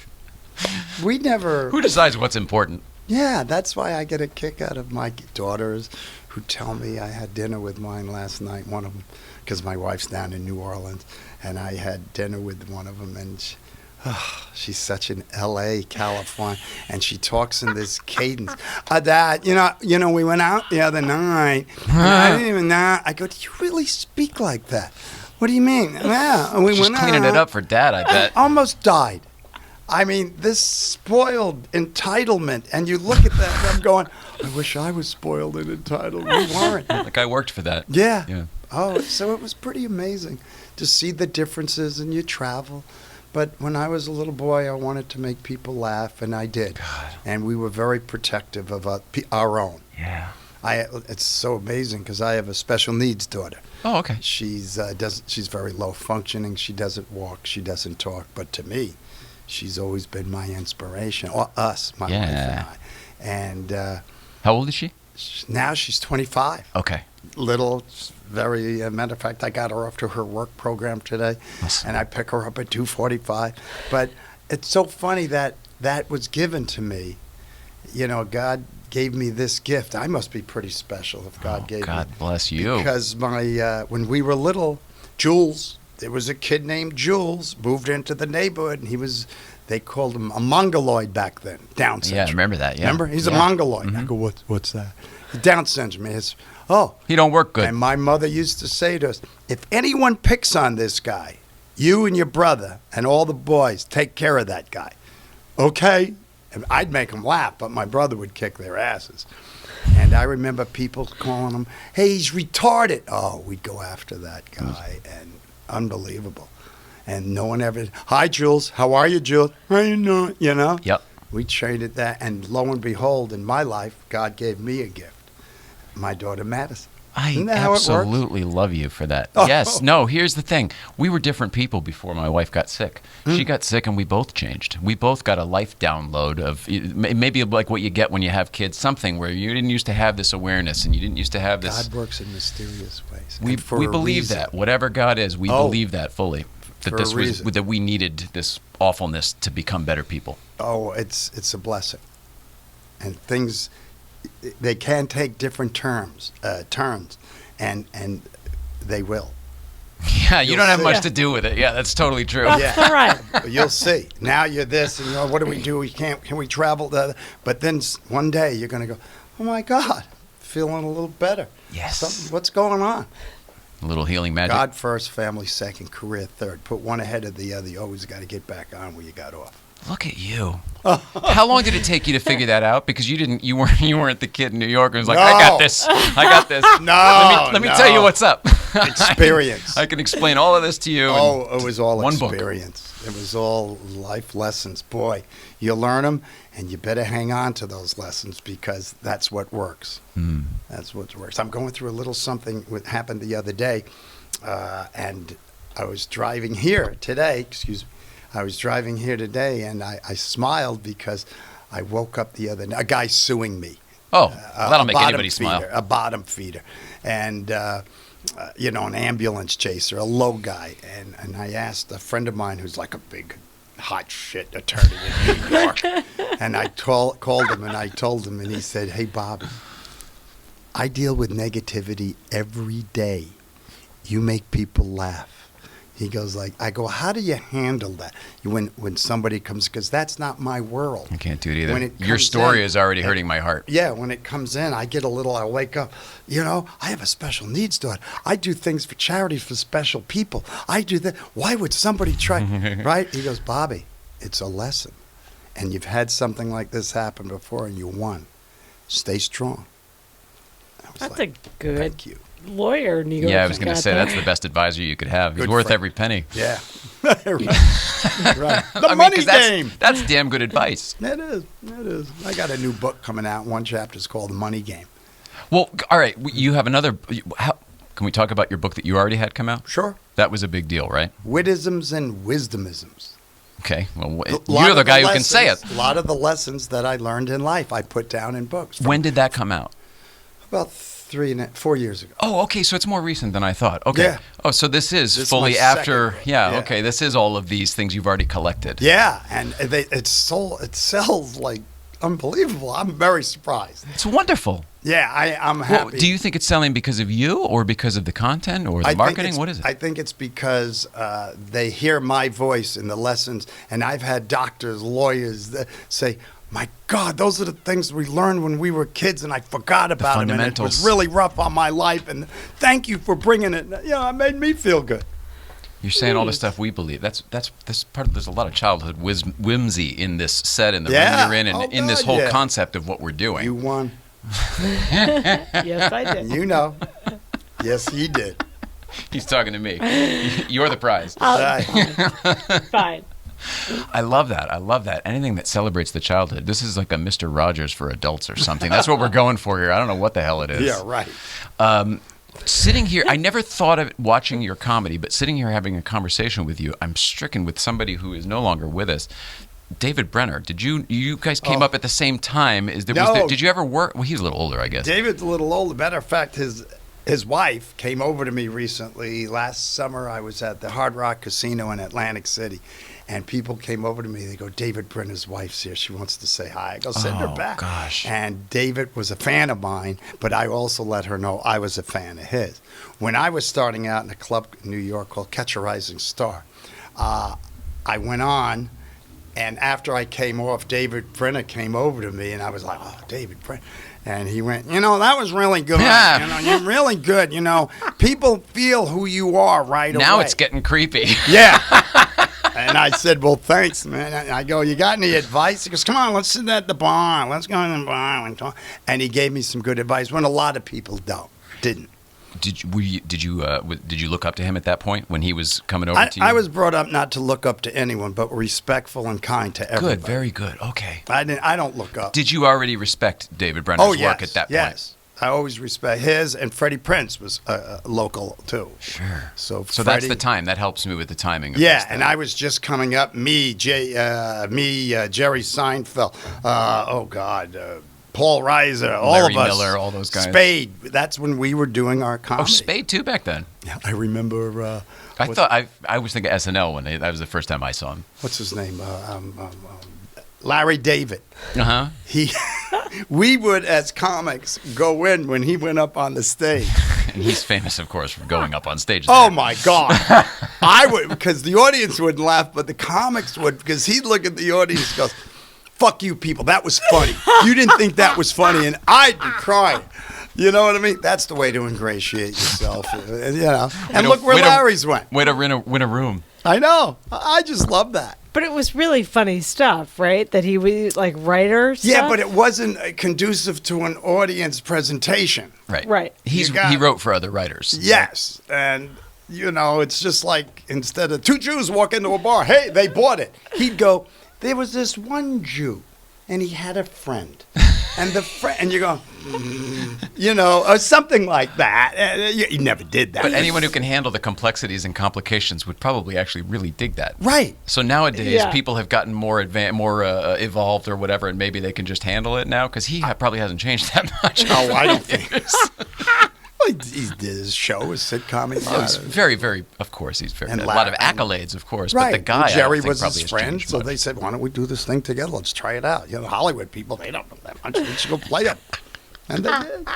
[SPEAKER 4] We never...
[SPEAKER 1] Who decides what's important?
[SPEAKER 4] Yeah, that's why I get a kick out of my daughters who tell me I had dinner with mine last night, one of them, because my wife's down in New Orleans, and I had dinner with one of them, and she's such an L.A., California, and she talks in this cadence. Dad, you know, we went out the other night, and I didn't even know. I go, do you really speak like that? What do you mean? Yeah, and we
[SPEAKER 1] She's
[SPEAKER 4] went
[SPEAKER 1] cleaning
[SPEAKER 4] out.
[SPEAKER 1] it up for Dad, I bet.
[SPEAKER 4] Almost died. I mean, this spoiled entitlement, and you look at that, and I'm going, I wish I was spoiled and entitled. We weren't.
[SPEAKER 1] Like I worked for that.
[SPEAKER 4] Yeah. Oh, so it was pretty amazing to see the differences, and you travel. But when I was a little boy, I wanted to make people laugh, and I did.
[SPEAKER 1] God.
[SPEAKER 4] And we were very protective of our own.
[SPEAKER 1] Yeah.
[SPEAKER 4] It's so amazing because I have a special needs daughter.
[SPEAKER 1] Oh, okay.
[SPEAKER 4] She's very low functioning. She doesn't walk. She doesn't talk. But to me, she's always been my inspiration. Or us, my wife and I. And
[SPEAKER 1] how old is she?
[SPEAKER 4] Now she's 25.
[SPEAKER 1] Okay.
[SPEAKER 4] Little, very. Matter of fact, I got her off to her work program today,
[SPEAKER 1] Awesome.
[SPEAKER 4] and I pick her up at 2:45. But it's so funny that was given to me. You know, God gave me this gift. I must be pretty special if God gave me.
[SPEAKER 1] God bless you.
[SPEAKER 4] Because when we were little, Jules, there was a kid named Jules, moved into the neighborhood, and they called him a mongoloid back then, Down syndrome.
[SPEAKER 1] Yeah, I remember that, yeah.
[SPEAKER 4] Remember? He's a mongoloid.
[SPEAKER 1] Mm-hmm.
[SPEAKER 4] I go, what's that? Down syndrome.
[SPEAKER 1] He don't work good.
[SPEAKER 4] And my mother used to say to us, if anyone picks on this guy, you and your brother and all the boys, take care of that guy. Okay? And I'd make them laugh, but my brother would kick their asses. And I remember people calling him, hey, he's retarded. Oh, we'd go after that guy, and unbelievable. And no one ever, hi, Jules. How are you, Jules? How you doing? You know?
[SPEAKER 1] Yep.
[SPEAKER 4] We traded that, and lo and behold, in my life, God gave me a gift. My daughter, Madison.
[SPEAKER 1] I
[SPEAKER 4] Isn't that how it works?
[SPEAKER 1] absolutely love you for that.
[SPEAKER 4] Oh.
[SPEAKER 1] Yes. No, here's the thing. We were different people before my wife got sick.
[SPEAKER 4] Hmm.
[SPEAKER 1] She got sick and we both changed. We both got a life download of maybe like what you get when you have kids, something where you didn't used to have this awareness and you didn't used to have this.
[SPEAKER 4] God works in mysterious ways.
[SPEAKER 1] We believe
[SPEAKER 4] reason.
[SPEAKER 1] that. Whatever God is, we believe that fully. That
[SPEAKER 4] For
[SPEAKER 1] this
[SPEAKER 4] a
[SPEAKER 1] was
[SPEAKER 4] reason.
[SPEAKER 1] that we needed this awfulness to become better people.
[SPEAKER 4] Oh, it's a blessing. And things, they can take different turns, and they will.
[SPEAKER 1] Yeah, you
[SPEAKER 4] You'll
[SPEAKER 1] don't have
[SPEAKER 4] see.
[SPEAKER 1] much to do with it. Yeah, that's totally true.
[SPEAKER 2] That's all right.
[SPEAKER 4] You'll see. Now you're this, and what do we do? Can we travel? But then one day you're going to go, oh my God, feeling a little better.
[SPEAKER 1] Yes.
[SPEAKER 4] What's going on?
[SPEAKER 1] A little healing magic.
[SPEAKER 4] God first, family second, career third. Put one ahead of the other. You always got to get back on where you got off.
[SPEAKER 1] Look at you. How long did it take you to figure that out? Because you weren't the kid in New York who was like, I got this.
[SPEAKER 4] No,
[SPEAKER 1] Let me tell you what's up.
[SPEAKER 4] Experience.
[SPEAKER 1] I can explain all of this to you.
[SPEAKER 4] Oh, it was all
[SPEAKER 1] one book.
[SPEAKER 4] experience. It was all life lessons. Boy, you learn them, and you better hang on to those lessons because that's what works. That's what works. I'm going through a little something that happened the other day, and I was driving here today. Excuse me. I was driving here today, and I smiled because I woke up the other night. A guy suing me.
[SPEAKER 1] Oh, that'll make anybody
[SPEAKER 4] feeder,
[SPEAKER 1] smile.
[SPEAKER 4] A bottom feeder. And an ambulance chaser, a low guy. And I asked a friend of mine who's like a big hot shit attorney in New York. And I called him and I told him, and he said, "Hey, Bobby, I deal with negativity every day. You make people laugh." He goes I go, "How do you handle that when somebody comes, because that's not my world."
[SPEAKER 1] I can't do it either.
[SPEAKER 4] When it
[SPEAKER 1] Your
[SPEAKER 4] comes
[SPEAKER 1] story
[SPEAKER 4] in,
[SPEAKER 1] is already hurting my heart.
[SPEAKER 4] Yeah, when it comes in, I wake up, I have a special needs daughter. I do things for charities for special people. I do that. Why would somebody try, right? He goes, "Bobby, it's a lesson. And you've had something like this happen before and you won. Stay strong."
[SPEAKER 2] That's a good
[SPEAKER 4] Thank you.
[SPEAKER 2] lawyer.
[SPEAKER 1] Yeah, I was going to say that's the best advisor you could have. He's
[SPEAKER 4] Good
[SPEAKER 1] worth
[SPEAKER 4] friend.
[SPEAKER 1] every penny.
[SPEAKER 4] Yeah. Right. The money game.
[SPEAKER 1] That's damn good advice.
[SPEAKER 4] It is. I got a new book coming out. One chapter is called The Money Game.
[SPEAKER 1] Well, all right. You have another. Can we talk about your book that you already had come out?
[SPEAKER 4] Sure.
[SPEAKER 1] That was a big deal, right?
[SPEAKER 4] Wittisms and wisdomisms.
[SPEAKER 1] Okay. Well,
[SPEAKER 4] A lot
[SPEAKER 1] you're the
[SPEAKER 4] of
[SPEAKER 1] guy who can say it.
[SPEAKER 4] A lot of the lessons that I learned in life I put down in books.
[SPEAKER 1] When did that come out?
[SPEAKER 4] About 4 years ago.
[SPEAKER 1] Oh, okay. So it's more recent than I thought. Okay.
[SPEAKER 4] Yeah.
[SPEAKER 1] Oh, so this is
[SPEAKER 4] This is
[SPEAKER 1] fully
[SPEAKER 4] my
[SPEAKER 1] after.
[SPEAKER 4] second book.
[SPEAKER 1] Yeah,
[SPEAKER 4] Yeah.
[SPEAKER 1] Okay. This is all of these things you've already collected.
[SPEAKER 4] Yeah, and it sells like unbelievable. I'm very surprised.
[SPEAKER 1] It's wonderful.
[SPEAKER 4] Yeah, I'm
[SPEAKER 1] Well,
[SPEAKER 4] happy.
[SPEAKER 1] do you think it's selling because of you, or because of the content, or the
[SPEAKER 4] I think
[SPEAKER 1] marketing?
[SPEAKER 4] it's-
[SPEAKER 1] What is it?
[SPEAKER 4] I think it's because they hear my voice in the lessons, and I've had doctors, lawyers that say, "My God, those are the things we learned when we were kids, and I forgot about them, and it was
[SPEAKER 1] fundamentals.
[SPEAKER 4] really rough on my life, and thank you for bringing it. It made me feel good."
[SPEAKER 1] You're saying all the stuff we believe. That's part of. There's a lot of childhood whimsy in this set, in the room
[SPEAKER 4] Yeah.
[SPEAKER 1] you're in, and
[SPEAKER 4] Oh,
[SPEAKER 1] in this
[SPEAKER 4] God,
[SPEAKER 1] whole
[SPEAKER 4] yeah.
[SPEAKER 1] concept of what we're doing.
[SPEAKER 4] You won.
[SPEAKER 2] Yes, I did.
[SPEAKER 4] You know. Yes, he did.
[SPEAKER 1] He's talking to me. You're the prize.
[SPEAKER 2] Fine.
[SPEAKER 1] I love that. I love that. Anything that celebrates the childhood. This is like a Mr. Rogers for adults or something. That's what we're going for here. I don't know what the hell it is.
[SPEAKER 4] Yeah, right.
[SPEAKER 1] Sitting here, I never thought of watching your comedy, but sitting here having a conversation with you, I'm stricken with somebody who is no longer with us. David Brenner. Did you guys came up at the same time?
[SPEAKER 4] No.
[SPEAKER 1] Did you ever work? Well, he's a little older, I guess.
[SPEAKER 4] David's a little older. Matter of fact, his wife came over to me recently. Last summer, I was at the Hard Rock Casino in Atlantic City, and people came over to me. They go, "David Brenner's wife's here. She wants to say hi." I go, "Send her
[SPEAKER 1] Oh,
[SPEAKER 4] back."
[SPEAKER 1] gosh.
[SPEAKER 4] And David was a fan of mine, but I also let her know I was a fan of his. When I was starting out in a club in New York called Catch a Rising Star, I went on. And after I came off, David Brenner came over to me, and I was like, "Oh, David Brenner." And he went, "That was really good.
[SPEAKER 1] Yeah.
[SPEAKER 4] You're really good. People feel who you are right away."
[SPEAKER 1] Now it's getting creepy.
[SPEAKER 4] Yeah. And I said, "Well, thanks, man." I go, "You got any advice?" He goes, "Come on, let's sit at the bar. Let's go to the bar and talk." And he gave me some good advice when a lot of people didn't.
[SPEAKER 1] Did you look up to him at that point when he was coming over to you?
[SPEAKER 4] I was brought up not to look up to anyone, but respectful and kind to everybody.
[SPEAKER 1] Good, very good. Okay.
[SPEAKER 4] I don't look up.
[SPEAKER 1] Did you already respect David Brenner's
[SPEAKER 4] yes,
[SPEAKER 1] work at that point?
[SPEAKER 4] Yes. I always respect his, and Freddie Prinze was local too.
[SPEAKER 1] Sure.
[SPEAKER 4] So
[SPEAKER 1] that's
[SPEAKER 4] Freddie-
[SPEAKER 1] the time. That helps me with the timing of
[SPEAKER 4] Yeah,
[SPEAKER 1] this
[SPEAKER 4] and
[SPEAKER 1] thing.
[SPEAKER 4] I was just coming up. Jerry Seinfeld. Paul Reiser, all
[SPEAKER 1] Larry
[SPEAKER 4] of us.
[SPEAKER 1] Miller, all those guys.
[SPEAKER 4] Spade. That's when we were doing our
[SPEAKER 1] Oh,
[SPEAKER 4] comedy.
[SPEAKER 1] Spade too back then.
[SPEAKER 4] Yeah, I remember.
[SPEAKER 1] I was thinking SNL when that was the first time I saw him.
[SPEAKER 4] What's his name? Larry David.
[SPEAKER 1] Uh-huh.
[SPEAKER 4] We would, as comics, go in when he went up on the stage.
[SPEAKER 1] And he's famous, of course, for going up on stage.
[SPEAKER 4] Oh
[SPEAKER 1] there.
[SPEAKER 4] my God! I would, because the audience wouldn't laugh, but the comics would, because he'd look at the audience and goes, "Fuck you people, that was funny. You didn't think that was funny," and I'd be crying. You know what I mean? That's the way to ingratiate yourself. And look where Larry's went.
[SPEAKER 1] Way to win a room.
[SPEAKER 4] I know. I just love that.
[SPEAKER 2] But it was really funny stuff, right? That he was like writer stuff?
[SPEAKER 4] Yeah, but it wasn't conducive to an audience presentation.
[SPEAKER 1] Right.
[SPEAKER 2] Right.
[SPEAKER 1] He wrote for other writers.
[SPEAKER 4] Yes, and it's just like instead of two Jews walk into a bar, hey, they bought it. He'd go, "There was this one Jew, and he had a friend, and and you go, or something like that. He never did that.
[SPEAKER 1] But anyone who can handle the complexities and complications would probably actually really dig that.
[SPEAKER 4] Right.
[SPEAKER 1] So nowadays,
[SPEAKER 2] Yeah.
[SPEAKER 1] people have gotten more evolved or whatever, and maybe they can just handle it now because he probably hasn't changed that much.
[SPEAKER 4] Oh, I don't think. He did his show, his sitcom.
[SPEAKER 1] He's very, very, of course, he's very,
[SPEAKER 4] And
[SPEAKER 1] a lot of accolades, of course,
[SPEAKER 4] right.
[SPEAKER 1] but the guy,
[SPEAKER 4] Jerry
[SPEAKER 1] I don't think
[SPEAKER 4] was
[SPEAKER 1] probably
[SPEAKER 4] his
[SPEAKER 1] has
[SPEAKER 4] friend,
[SPEAKER 1] changed
[SPEAKER 4] so
[SPEAKER 1] much.
[SPEAKER 4] they said, why don't we do this thing together? Let's try it out. You know, Hollywood people, they don't know that much. We should go play it. And they did.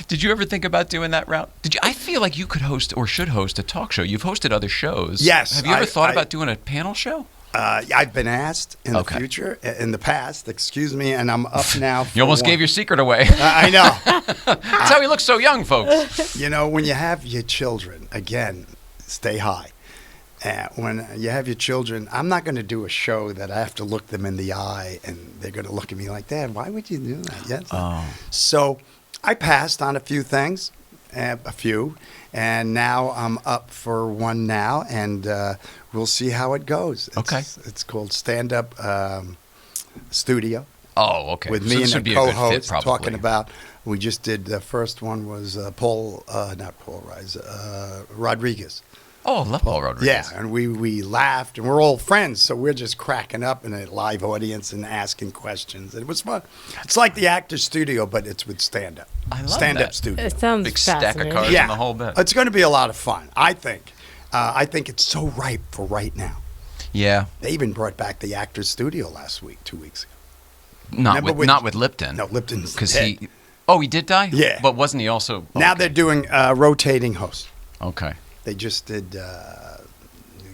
[SPEAKER 1] Did you ever think about doing that route? Did you? I feel like you could host or should host a talk show. You've hosted other shows.
[SPEAKER 4] Yes,
[SPEAKER 1] Have you ever thought
[SPEAKER 4] I-
[SPEAKER 1] about doing a panel show?
[SPEAKER 4] I've been asked in
[SPEAKER 1] Okay.
[SPEAKER 4] the future, in the past, excuse me, and I'm up now.
[SPEAKER 1] You almost gave your secret away.
[SPEAKER 4] I know.
[SPEAKER 1] That's how he looks so young, folks.
[SPEAKER 4] You know, when you have your children, again, stay high. When you have your children, I'm not going to do a show that I have to look them in the eye and they're going to look at me like, Dad, why would you do that? Yes.
[SPEAKER 1] Oh.
[SPEAKER 4] So I passed on a few things, and now I'm up for one now, and we'll see how it goes.
[SPEAKER 1] Okay.
[SPEAKER 4] It's called Stand Up Studio.
[SPEAKER 1] Oh, okay.
[SPEAKER 4] With
[SPEAKER 1] So
[SPEAKER 4] me
[SPEAKER 1] this
[SPEAKER 4] and
[SPEAKER 1] would be
[SPEAKER 4] a
[SPEAKER 1] a good fit,
[SPEAKER 4] co-host
[SPEAKER 1] probably.
[SPEAKER 4] talking about. We just did the first one was Rodriguez.
[SPEAKER 1] Oh, I love Paul Rodriguez.
[SPEAKER 4] Yeah, and we laughed, and we're all friends, so we're just cracking up in a live audience and asking questions. It was fun. It's like the Actors Studio, but it's with stand-up.
[SPEAKER 1] I love
[SPEAKER 4] Stand-up
[SPEAKER 1] that.
[SPEAKER 4] studio.
[SPEAKER 2] It sounds
[SPEAKER 1] Big stack of
[SPEAKER 2] fascinating.
[SPEAKER 1] cards
[SPEAKER 4] Yeah,
[SPEAKER 1] and the whole bit.
[SPEAKER 4] It's going to be a lot of fun, I think. I think it's so ripe for right now.
[SPEAKER 1] Yeah.
[SPEAKER 4] They even brought back the Actors Studio last week, 2 weeks ago.
[SPEAKER 1] Not
[SPEAKER 4] Remember
[SPEAKER 1] with,
[SPEAKER 4] when-
[SPEAKER 1] not with Lipton.
[SPEAKER 4] No, Lipton's
[SPEAKER 1] Because
[SPEAKER 4] dead.
[SPEAKER 1] he... Oh, he did die?
[SPEAKER 4] Yeah.
[SPEAKER 1] But wasn't he also...
[SPEAKER 4] Now
[SPEAKER 1] okay.
[SPEAKER 4] they're doing rotating hosts.
[SPEAKER 1] Okay.
[SPEAKER 4] They just did New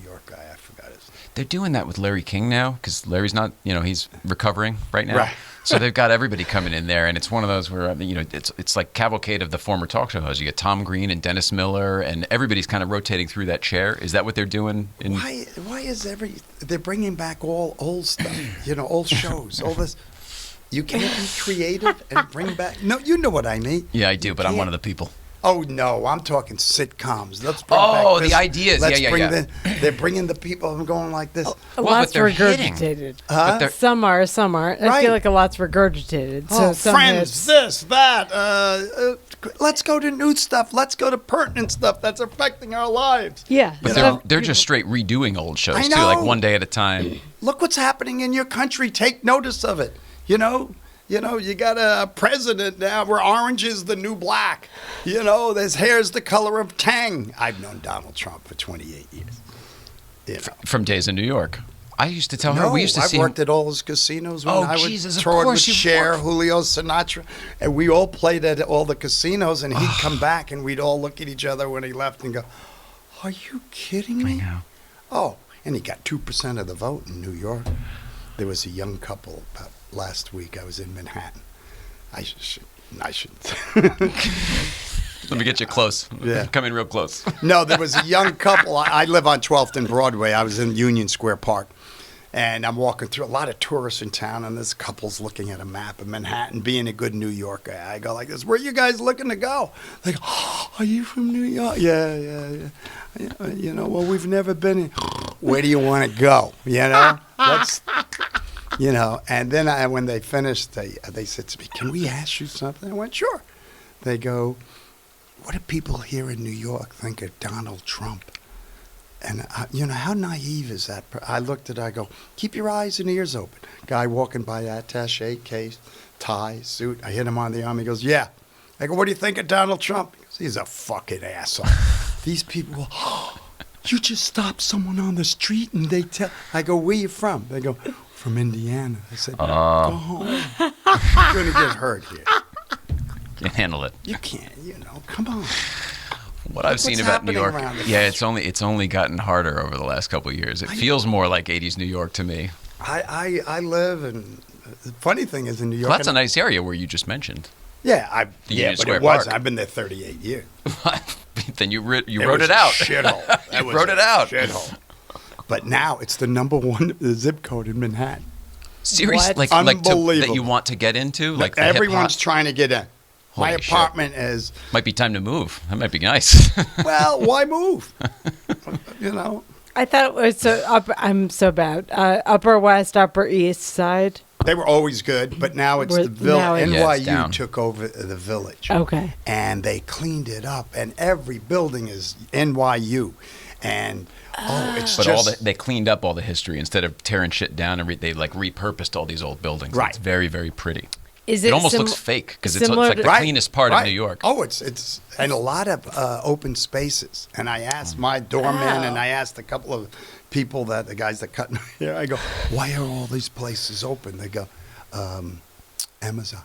[SPEAKER 4] York guy, I forgot his name.
[SPEAKER 1] They're doing that with Larry King now because Larry's not, he's recovering right now.
[SPEAKER 4] Right.
[SPEAKER 1] So they've got everybody coming in there, and it's one of those where, it's like cavalcade of the former talk show hosts. You get Tom Green and Dennis Miller, and everybody's kind of rotating through that chair. Is that what they're doing?
[SPEAKER 4] Why is they're bringing back all old stuff, old shows, all this. You can't be creative and bring back. No, you know what I mean.
[SPEAKER 1] Yeah, I do, but I'm one of the people.
[SPEAKER 4] Oh no, I'm talking sitcoms. Let's bring
[SPEAKER 1] Oh,
[SPEAKER 4] back
[SPEAKER 1] the
[SPEAKER 4] this.
[SPEAKER 1] ideas.
[SPEAKER 4] Let's
[SPEAKER 1] Yeah.
[SPEAKER 4] they're bringing the people. I'm going like this.
[SPEAKER 2] A
[SPEAKER 1] Well,
[SPEAKER 2] lot's
[SPEAKER 1] but they're hitting.
[SPEAKER 2] regurgitated.
[SPEAKER 1] But they're-
[SPEAKER 2] Some are, some aren't. I
[SPEAKER 4] Right.
[SPEAKER 2] feel like a lot's regurgitated. So
[SPEAKER 4] Oh,
[SPEAKER 2] some
[SPEAKER 4] friends,
[SPEAKER 2] hits.
[SPEAKER 4] this, that. Let's go to new stuff. Let's go to pertinent stuff that's affecting our lives.
[SPEAKER 2] Yeah.
[SPEAKER 1] But they're just straight redoing old shows,
[SPEAKER 4] I
[SPEAKER 1] too, like
[SPEAKER 4] know.
[SPEAKER 1] one day at a time.
[SPEAKER 4] Look what's happening in your country. Take notice of it. You got a president now where orange is the new black. His hair's the color of Tang. I've known Donald Trump for 28 years.
[SPEAKER 1] From days in New York. I used to tell her, we used to
[SPEAKER 4] I
[SPEAKER 1] see
[SPEAKER 4] worked
[SPEAKER 1] him.
[SPEAKER 4] at all his casinos when
[SPEAKER 1] Oh,
[SPEAKER 4] I would
[SPEAKER 1] Jesus, of
[SPEAKER 4] tour with
[SPEAKER 1] course you
[SPEAKER 4] Cher,
[SPEAKER 1] worked.
[SPEAKER 4] Julio, Sinatra, and we all played at all the casinos, and he'd come back, and we'd all look at each other when he left and go, "Are you kidding me?"
[SPEAKER 1] know.
[SPEAKER 4] Oh, and he got 2% of the vote in New York. There was a young couple about last week. I was in Manhattan. I should.
[SPEAKER 1] Let me get you close.
[SPEAKER 4] Yeah.
[SPEAKER 1] Come in real close.
[SPEAKER 4] No, there was a young couple. I live on 12th and Broadway. I was in Union Square Park. And I'm walking through a lot of tourists in town, and this couple's looking at a map of Manhattan, being a good New Yorker. I go like this, "Where are you guys looking to go?" Like, "Oh, are you from New York?" Yeah. Well, we've never been in. Where do you want to go? Let's, And then when they finished, they said to me, "Can we ask you something?" I went, "Sure." They go, "What do people here in New York think of Donald Trump?" And, how naive is that? I looked at it, I go, "Keep your eyes and ears open." Guy walking by, attaché case, tie, suit. I hit him on the arm. He goes, "Yeah." I go, "What do you think of Donald Trump?" He goes, "He's a fucking asshole." These people, "You just stopped someone on the street and they tell." I go, "Where you from?" They go, "From Indiana." I said, "Go home. You're going to get hurt here."
[SPEAKER 1] Can't handle it.
[SPEAKER 4] You can't, come on.
[SPEAKER 1] What I've seen
[SPEAKER 4] What's
[SPEAKER 1] about New York,
[SPEAKER 4] happening around the
[SPEAKER 1] yeah, it's only gotten harder over the last couple of years. It feels more like 80s New York to me.
[SPEAKER 4] I live, and the funny thing is in New York.
[SPEAKER 1] Well, that's a nice area where you just mentioned.
[SPEAKER 4] Yeah,
[SPEAKER 1] Union
[SPEAKER 4] but
[SPEAKER 1] Square
[SPEAKER 4] it was.
[SPEAKER 1] Park.
[SPEAKER 4] I've been there 38 years.
[SPEAKER 1] Then you wrote
[SPEAKER 4] was
[SPEAKER 1] it
[SPEAKER 4] a
[SPEAKER 1] out.
[SPEAKER 4] Shithole. That
[SPEAKER 1] You
[SPEAKER 4] was
[SPEAKER 1] wrote
[SPEAKER 4] a
[SPEAKER 1] it out.
[SPEAKER 4] Shithole. But now it's the number one zip code in Manhattan.
[SPEAKER 1] Serious,
[SPEAKER 2] What?
[SPEAKER 1] like that
[SPEAKER 4] Unbelievable.
[SPEAKER 1] you want to get into, like the hip-hop?
[SPEAKER 4] Everyone's trying to get in. My
[SPEAKER 1] Holy shit.
[SPEAKER 4] apartment is.
[SPEAKER 1] Might be time to move. That might be nice.
[SPEAKER 4] Well, why move?
[SPEAKER 2] I thought it was I'm so bad. Upper West, Upper East Side.
[SPEAKER 4] They were always good, but now it's
[SPEAKER 2] Now
[SPEAKER 4] the village.
[SPEAKER 2] it's-
[SPEAKER 1] Yeah, it's
[SPEAKER 4] NYU
[SPEAKER 1] down.
[SPEAKER 4] took over the village.
[SPEAKER 2] Okay.
[SPEAKER 4] And they cleaned it up, and every building is NYU. And, it's
[SPEAKER 1] But
[SPEAKER 4] just.
[SPEAKER 1] they cleaned up all the history instead of tearing shit down, and they like repurposed all these old buildings.
[SPEAKER 4] Right.
[SPEAKER 1] It's very, very pretty.
[SPEAKER 2] Is
[SPEAKER 1] It almost looks fake because it's like the cleanest part of New York.
[SPEAKER 4] Oh, it's and a lot of open spaces. And I asked my doorman, and I asked a couple of people the guys that cut my hair. I go, why are all these places open? They go, Amazon.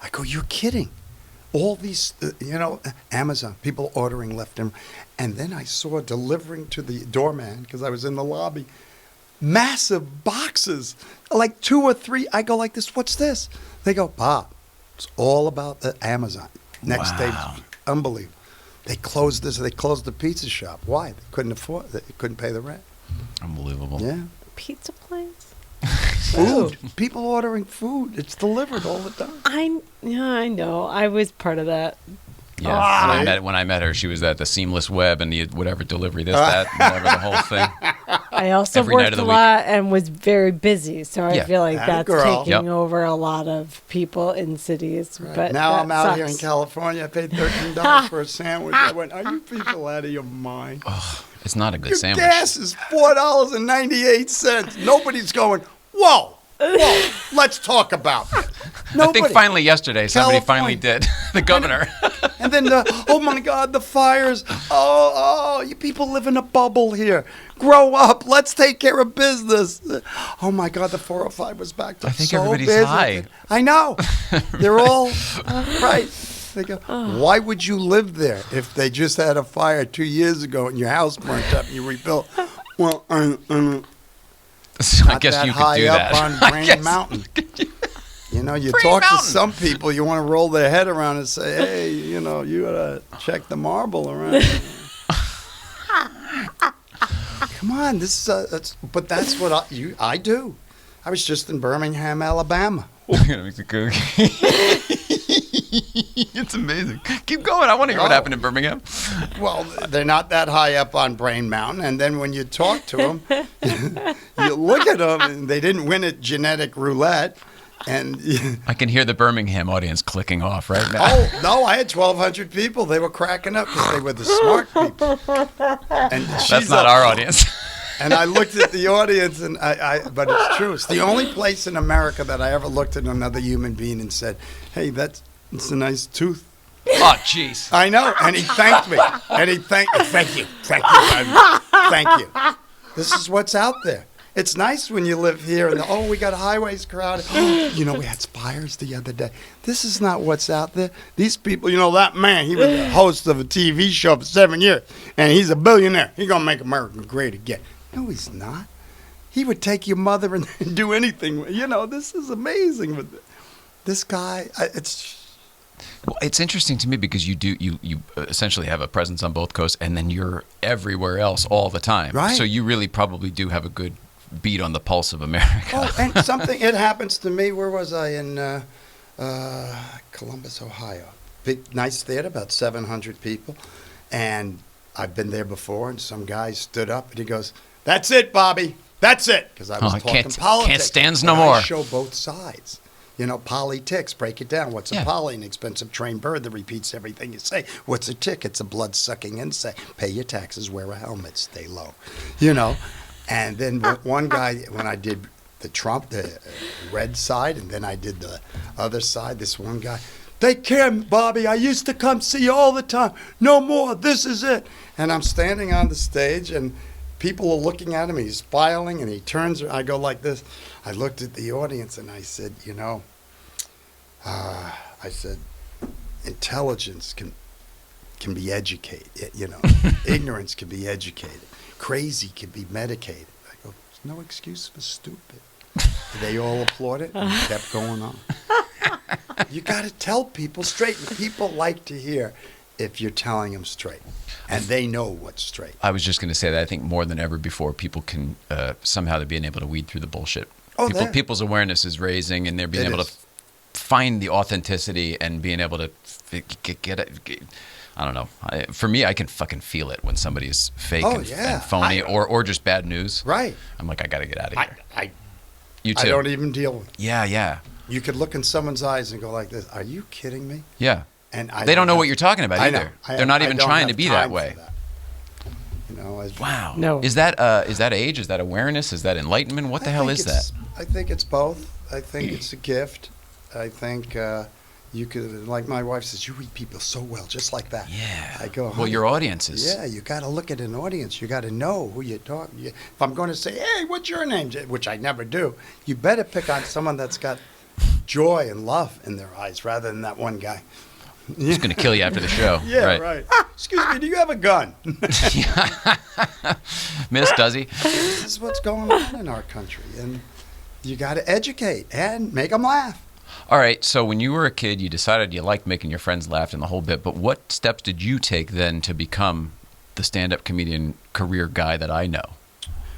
[SPEAKER 4] I go, you're kidding. All these, Amazon, people ordering left and then I saw delivering to the doorman, because I was in the lobby, massive boxes, like 2 or 3. I go like this, what's this? They go, Bob, it's all about the Amazon. Next day, unbelievable. They closed this, they closed the pizza shop. Why? They couldn't afford it. They couldn't pay the rent.
[SPEAKER 1] Unbelievable.
[SPEAKER 4] Yeah.
[SPEAKER 2] Pizza place?
[SPEAKER 4] Food. People ordering food. It's delivered all the time.
[SPEAKER 2] I know. I was part of that.
[SPEAKER 1] Yeah. When I met her, she was at the Seamless Web and the whatever delivery whatever the whole thing.
[SPEAKER 2] I also worked a lot and was very busy, so I feel like that's taking over a lot of people in cities. Right. But
[SPEAKER 4] now I'm out here in California. I paid $13 for a sandwich. I went, are you people out of your mind?
[SPEAKER 1] Oh, it's not a good sandwich.
[SPEAKER 4] Gas is $4.98. Nobody's going, whoa, let's talk about it.
[SPEAKER 1] I think finally yesterday somebody finally did. The governor.
[SPEAKER 4] And then oh my God, the fires. Oh, you people live in a bubble here. Grow up. Let's take care of business. Oh my God, the 405 was back to
[SPEAKER 1] I think
[SPEAKER 4] so
[SPEAKER 1] everybody's
[SPEAKER 4] busy.
[SPEAKER 1] high.
[SPEAKER 4] I know. They're all right. They go, why would you live there if they just had a fire 2 years ago and your house burnt up and you rebuilt? Well,
[SPEAKER 1] I guess you could
[SPEAKER 4] high
[SPEAKER 1] do
[SPEAKER 4] up
[SPEAKER 1] that.
[SPEAKER 4] on Green Mountain. You talk to some people, you want to roll their head around and say, hey, you gotta check the marble around. Come on, but that's what I do. I was just in Birmingham, Alabama.
[SPEAKER 1] It's amazing. Keep going. I want to hear what happened in Birmingham.
[SPEAKER 4] Well, they're not that high up on Brain Mountain, and then when you talk to them, you look at them, and they didn't win at genetic roulette. And
[SPEAKER 1] I can hear the Birmingham audience clicking off right now.
[SPEAKER 4] Oh, no, I had 1,200 people. They were cracking up because they were the smart people. And
[SPEAKER 1] that's not our audience.
[SPEAKER 4] And I looked at the audience, and but it's true. It's the only place in America that I ever looked at another human being and said, hey, it's a nice tooth.
[SPEAKER 1] Oh, jeez.
[SPEAKER 4] I know. And he thanked me. And he thank you. Thank you. Thank you. This is what's out there. It's nice when you live here and, we got highways crowded. We had fires the other day. This is not what's out there. These people, that man, he was the host of a TV show for 7 years, and he's a billionaire. He's going to make America great again. No, he's not. He would take your mother and do anything. This is amazing. But this guy,
[SPEAKER 1] Well, it's interesting to me because you essentially have a presence on both coasts, and then you're everywhere else all the time.
[SPEAKER 4] Right.
[SPEAKER 1] So you really probably do have a good beat on the pulse of America.
[SPEAKER 4] Oh, and it happens to me. Where was I? In Columbus, Ohio. Big, nice theater, about 700 people. And I've been there before, and some guy stood up, and he goes, that's it, Bobby. That's it. Because I was talking politics.
[SPEAKER 1] Can't stand no more.
[SPEAKER 4] I show both sides. Politics, break it down. What's a poly? An expensive trained bird that repeats everything you say. What's a tick? It's a blood-sucking insect. Pay your taxes, wear a helmet, stay low. And then one guy, when I did the Trump, the red side, and then I did the other side, this one guy, they can't, Bobby, I used to come see you all the time. No more, this is it. And I'm standing on the stage, and people are looking at him, he's smiling, and he turns, I go like this. I looked at the audience, and I said, intelligence can be educated, ignorance can be educated. Crazy can be medicated. I go, there's no excuse for stupid. They all applauded and kept going on. You got to tell people straight. People like to hear if you're telling them straight. And they know what's straight.
[SPEAKER 1] I was just going to say that I think more than ever before, people can somehow being able to weed through the bullshit. People's awareness is raising, and they're being able to find the authenticity and being able to get it. I don't know. For me, I can fucking feel it when somebody's fake and phony or just bad news.
[SPEAKER 4] Right.
[SPEAKER 1] I'm like, I got to get out of here. You too.
[SPEAKER 4] I don't even deal with it.
[SPEAKER 1] Yeah.
[SPEAKER 4] You could look in someone's eyes and go like this, are you kidding me?
[SPEAKER 1] Yeah. And they don't know what you're talking about either. They're not even trying to be that way. Wow.
[SPEAKER 2] No.
[SPEAKER 1] Is that age? Is that awareness? Is that enlightenment? What the hell is that?
[SPEAKER 4] I think it's both. I think it's a gift. I think you could, like my wife says, you read people so well, just like that.
[SPEAKER 1] Yeah.
[SPEAKER 4] I go,
[SPEAKER 1] well, your audiences.
[SPEAKER 4] Yeah, you got to look at an audience. You got to know who you're talking. If I'm going to say, hey, what's your name, which I never do, you better pick on someone that's got joy and love in their eyes rather than that one guy.
[SPEAKER 1] He's going to kill you after the show.
[SPEAKER 4] Yeah, right. Excuse me, do you have a gun?
[SPEAKER 1] Miss, does he?
[SPEAKER 4] This is what's going on in our country, and you got to educate and make them laugh.
[SPEAKER 1] All right, so when you were a kid, you decided you liked making your friends laugh and the whole bit, but what steps did you take then to become the stand-up comedian career guy that I know?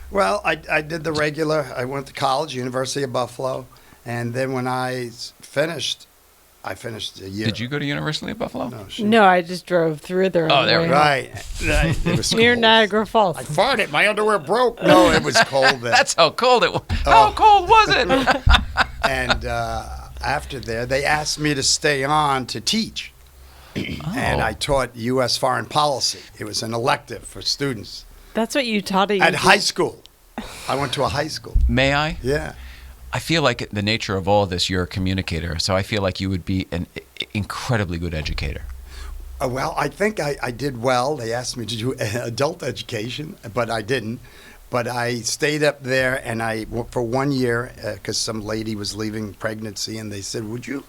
[SPEAKER 4] Well, I did the regular. I went to college, University of Buffalo, and then when I finished a year.
[SPEAKER 1] Did you go to University of Buffalo?
[SPEAKER 4] No,
[SPEAKER 2] No, I just drove through there.
[SPEAKER 1] Oh, there we go.
[SPEAKER 4] Right. It was
[SPEAKER 2] Near
[SPEAKER 4] cold.
[SPEAKER 2] Niagara Falls.
[SPEAKER 4] I farted. My underwear broke. No, it was cold then.
[SPEAKER 1] That's how cold it was. How cold was it?
[SPEAKER 4] And after there, they asked me to stay on to teach. And I taught U.S. foreign policy. It was an elective for students.
[SPEAKER 2] That's what you taught
[SPEAKER 4] At high school. I went to a high school.
[SPEAKER 1] May I?
[SPEAKER 4] Yeah.
[SPEAKER 1] I feel like the nature of all this, you're a communicator, so I feel like you would be an incredibly good educator.
[SPEAKER 4] Well, I think I did well. They asked me to do adult education, but I didn't. But I stayed up there, and for 1 year, because some lady was leaving pregnancy, and they said, would you?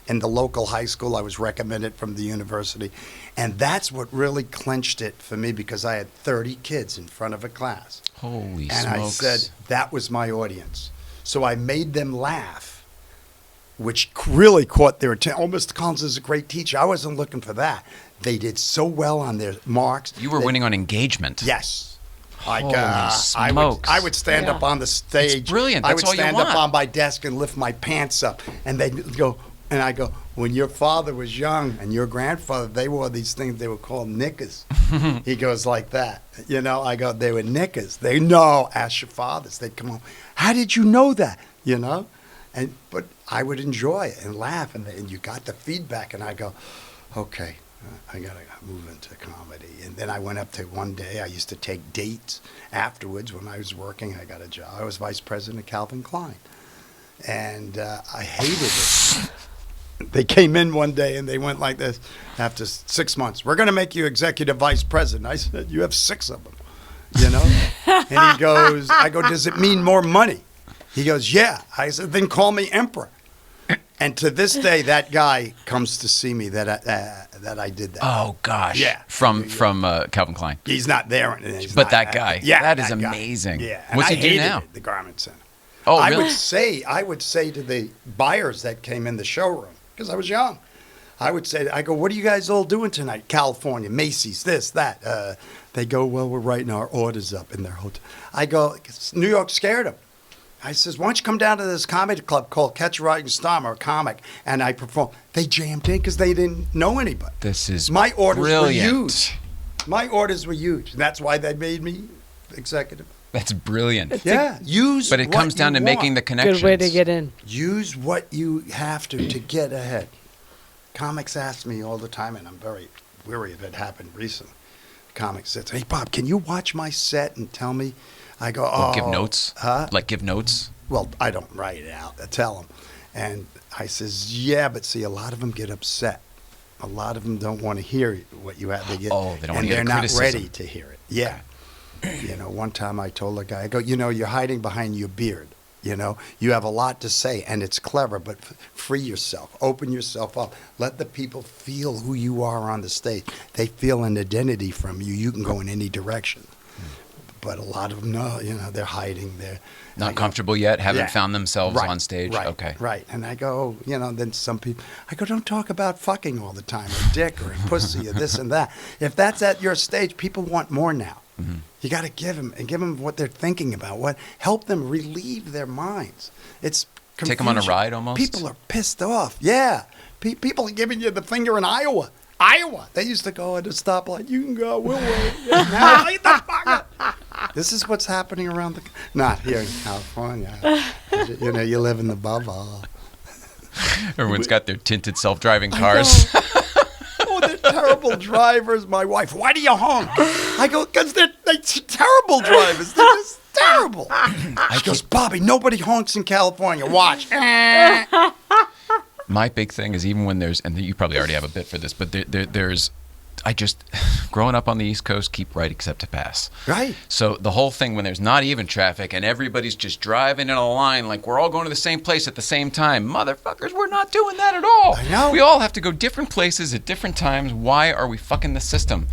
[SPEAKER 4] In the local high school, I was recommended from the university. And that's what really clinched it for me, because I had 30 kids in front of a class.
[SPEAKER 1] Holy smokes.
[SPEAKER 4] And I said, that was my audience. So I made them laugh, which really caught their attention. Oh, Mr. Collins is a great teacher. I wasn't looking for that. They did so well on their marks.
[SPEAKER 1] You were winning on engagement.
[SPEAKER 4] Yes.
[SPEAKER 1] Holy smokes.
[SPEAKER 4] I would stand up on the stage.
[SPEAKER 1] It's brilliant. That's
[SPEAKER 4] I would
[SPEAKER 1] all you
[SPEAKER 4] stand up
[SPEAKER 1] want.
[SPEAKER 4] on my desk and lift my pants up. And they'd go, and I go, when your father was young and your grandfather, they wore these things, they were called knickers. He goes like that. I go, they were knickers. They know, ask your fathers. They'd come home. How did you know that? But I would enjoy it and laugh. And you got the feedback. And I go, okay, I got to move into comedy. And then I went up to one day, I used to take dates afterwards when I was working. I got a job. I was vice president of Calvin Klein. And I hated it. They came in one day and they went like this after 6 months. We're going to make you executive vice president. I said, you have 6 of them, And he goes, I go, does it mean more money? He goes, yeah. I said, then call me emperor. And to this day, that guy comes to see me that I did that.
[SPEAKER 1] Oh, gosh.
[SPEAKER 4] Yeah.
[SPEAKER 1] From Calvin Klein.
[SPEAKER 4] He's not there.
[SPEAKER 1] But that guy.
[SPEAKER 4] Yeah.
[SPEAKER 1] That is
[SPEAKER 4] that guy.
[SPEAKER 1] amazing.
[SPEAKER 4] Yeah.
[SPEAKER 1] What's he do
[SPEAKER 4] hated
[SPEAKER 1] now?
[SPEAKER 4] it, the garment center.
[SPEAKER 1] Oh,
[SPEAKER 4] I
[SPEAKER 1] really?
[SPEAKER 4] would say to the buyers that came in the showroom, because I was young, I go, what are you guys all doing tonight? California, Macy's, this, that. They go, well, we're writing our orders up in their hotel. I go, New York scared them. I says, why don't you come down to this comedy club called Catch a Rising Star, or a comic, and I perform. They jammed in because they didn't know anybody.
[SPEAKER 1] This is
[SPEAKER 4] My orders
[SPEAKER 1] brilliant.
[SPEAKER 4] were huge. My orders were huge. And that's why they made me executive.
[SPEAKER 1] That's brilliant.
[SPEAKER 4] Yeah, use.
[SPEAKER 1] But it comes down to making the connections.
[SPEAKER 2] Good way to get in.
[SPEAKER 4] Use what you have to get ahead. Comics ask me all the time, and I'm very weary of it. Happened recently. Comics says, "Hey Bob, can you watch my set and tell me?" I go, "Oh,
[SPEAKER 1] give notes."
[SPEAKER 4] Huh?
[SPEAKER 1] Like give notes.
[SPEAKER 4] Well, I don't write it out. I tell them, and I says, "Yeah, but see, a lot of them get upset. A lot of them don't want to hear what you have to get.
[SPEAKER 1] Oh, they don't want to
[SPEAKER 4] and
[SPEAKER 1] hear
[SPEAKER 4] they're
[SPEAKER 1] the
[SPEAKER 4] not
[SPEAKER 1] criticism.
[SPEAKER 4] ready to hear it. Yeah." One time I told a guy, I go, you're hiding behind your beard. You have a lot to say, and it's clever, but free yourself. Open yourself up. Let the people feel who you are on the stage. They feel an identity from you. You can go in any direction. But a lot of them, no, they're hiding. They're
[SPEAKER 1] Not comfortable yet? Haven't found themselves
[SPEAKER 4] Right,
[SPEAKER 1] on stage?
[SPEAKER 4] Right,
[SPEAKER 1] Okay.
[SPEAKER 4] right. And I go, then some people, I go, don't talk about fucking all the time, or dick, or pussy, or this and that. If that's at your stage, people want more now.
[SPEAKER 1] Mm-hmm.
[SPEAKER 4] You got to give them what they're thinking about. Help them relieve their minds. It's confusion.
[SPEAKER 1] Take them on a ride almost?
[SPEAKER 4] People are pissed off. Yeah. People are giving you the finger in Iowa. Iowa. They used to go at a stoplight. You can go. We'll wait. Now, wait the fuck up. This is what's happening around not here in California. You live in the bubble.
[SPEAKER 1] Everyone's got their tinted self-driving cars.
[SPEAKER 4] Oh, they're terrible drivers. My wife, why do you honk? I go, because they're terrible drivers. They're just terrible. She goes, Bobby, nobody honks in California. Watch.
[SPEAKER 1] my big thing is even when there's, and you probably already have a bit for this, but I just, growing up on the East Coast, keep right except to pass.
[SPEAKER 4] Right.
[SPEAKER 1] So the whole thing when there's not even traffic and everybody's just driving in a line like we're all going to the same place at the same time. Motherfuckers, we're not doing that at all.
[SPEAKER 4] I know.
[SPEAKER 1] We all have to go different places at different times. Why are we fucking the system?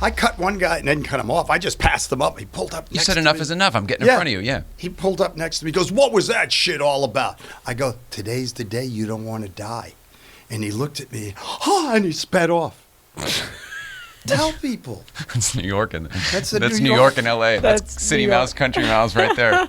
[SPEAKER 4] I cut one guy and didn't cut him off. I just passed him up. He pulled up next to me.
[SPEAKER 1] You said enough is enough. I'm getting in front of you, yeah.
[SPEAKER 4] He pulled up next to me. He goes, what was that shit all about? I go, today's the day you don't want to die. And he looked at me, and he sped off. Tell people.
[SPEAKER 1] It's New York and
[SPEAKER 4] That's
[SPEAKER 1] New York and LA. That's City
[SPEAKER 2] New York.
[SPEAKER 1] Mouse, Country Mouse right there.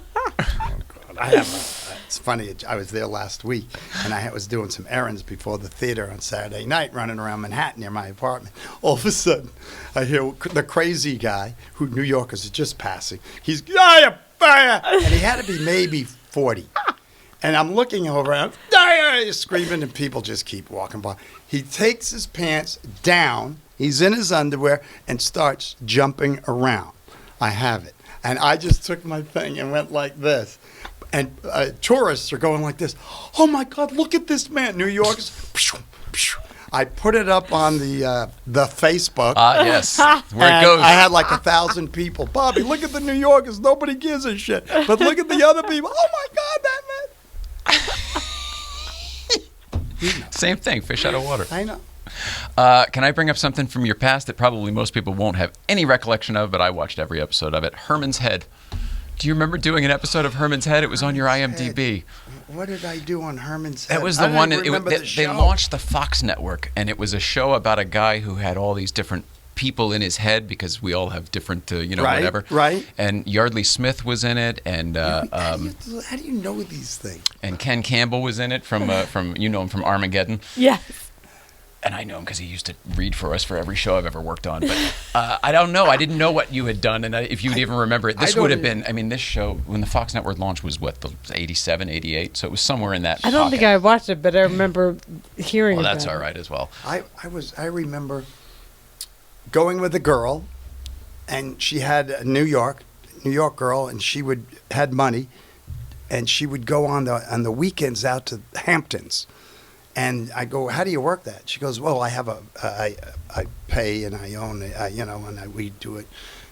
[SPEAKER 4] It's funny. I was there last week, and I was doing some errands before the theater on Saturday night, running around Manhattan near my apartment. All of a sudden, I hear the crazy guy who New Yorkers are just passing. He's and he had to be maybe 40. And I'm looking over, and I'm screaming, and people just keep walking by. He takes his pants down. He's in his underwear and starts jumping around. I have it. And I just took my thing and went like this. And tourists are going like this. Oh, my God, look at this man. New Yorkers. I put it up on the Facebook.
[SPEAKER 1] Yes, where it goes.
[SPEAKER 4] I had like 1,000 people. Bobby, look at the New Yorkers. Nobody gives a shit. But look at the other people. Oh, my God, that man.
[SPEAKER 1] Same thing, fish out of water.
[SPEAKER 4] I know.
[SPEAKER 1] Can I bring up something from your past that probably most people won't have any recollection of, but I watched every episode of it? Herman's Head. Do you remember doing an episode of Herman's Head? It was on your IMDb.
[SPEAKER 4] What did I do on Herman's Head?
[SPEAKER 1] That was the one.
[SPEAKER 4] They
[SPEAKER 1] They launched the Fox network, and it was a show about a guy who had all these different people in his head because we all have different, whatever.
[SPEAKER 4] Right.
[SPEAKER 1] And Yardley Smith was in it, and
[SPEAKER 4] how do you know these things?
[SPEAKER 1] And Ken Campbell was in it from him from Armageddon.
[SPEAKER 2] Yes.
[SPEAKER 1] And I know him because he used to read for us for every show I've ever worked on. But I don't know. I didn't know what you had done, and if you'd even remember it. This would have been, this show, when the Fox Network launched was, what, the 87, 88? So it was somewhere in that
[SPEAKER 2] I don't think I watched it, but I remember hearing
[SPEAKER 1] Well,
[SPEAKER 2] about
[SPEAKER 1] that's
[SPEAKER 2] it.
[SPEAKER 1] all right as well.
[SPEAKER 4] I remember going with a girl, and she had a New York girl, and she had money, and she would go on the weekends out to Hamptons. And I go, how do you work that? She goes, well, I have I pay and I own it, and we do it,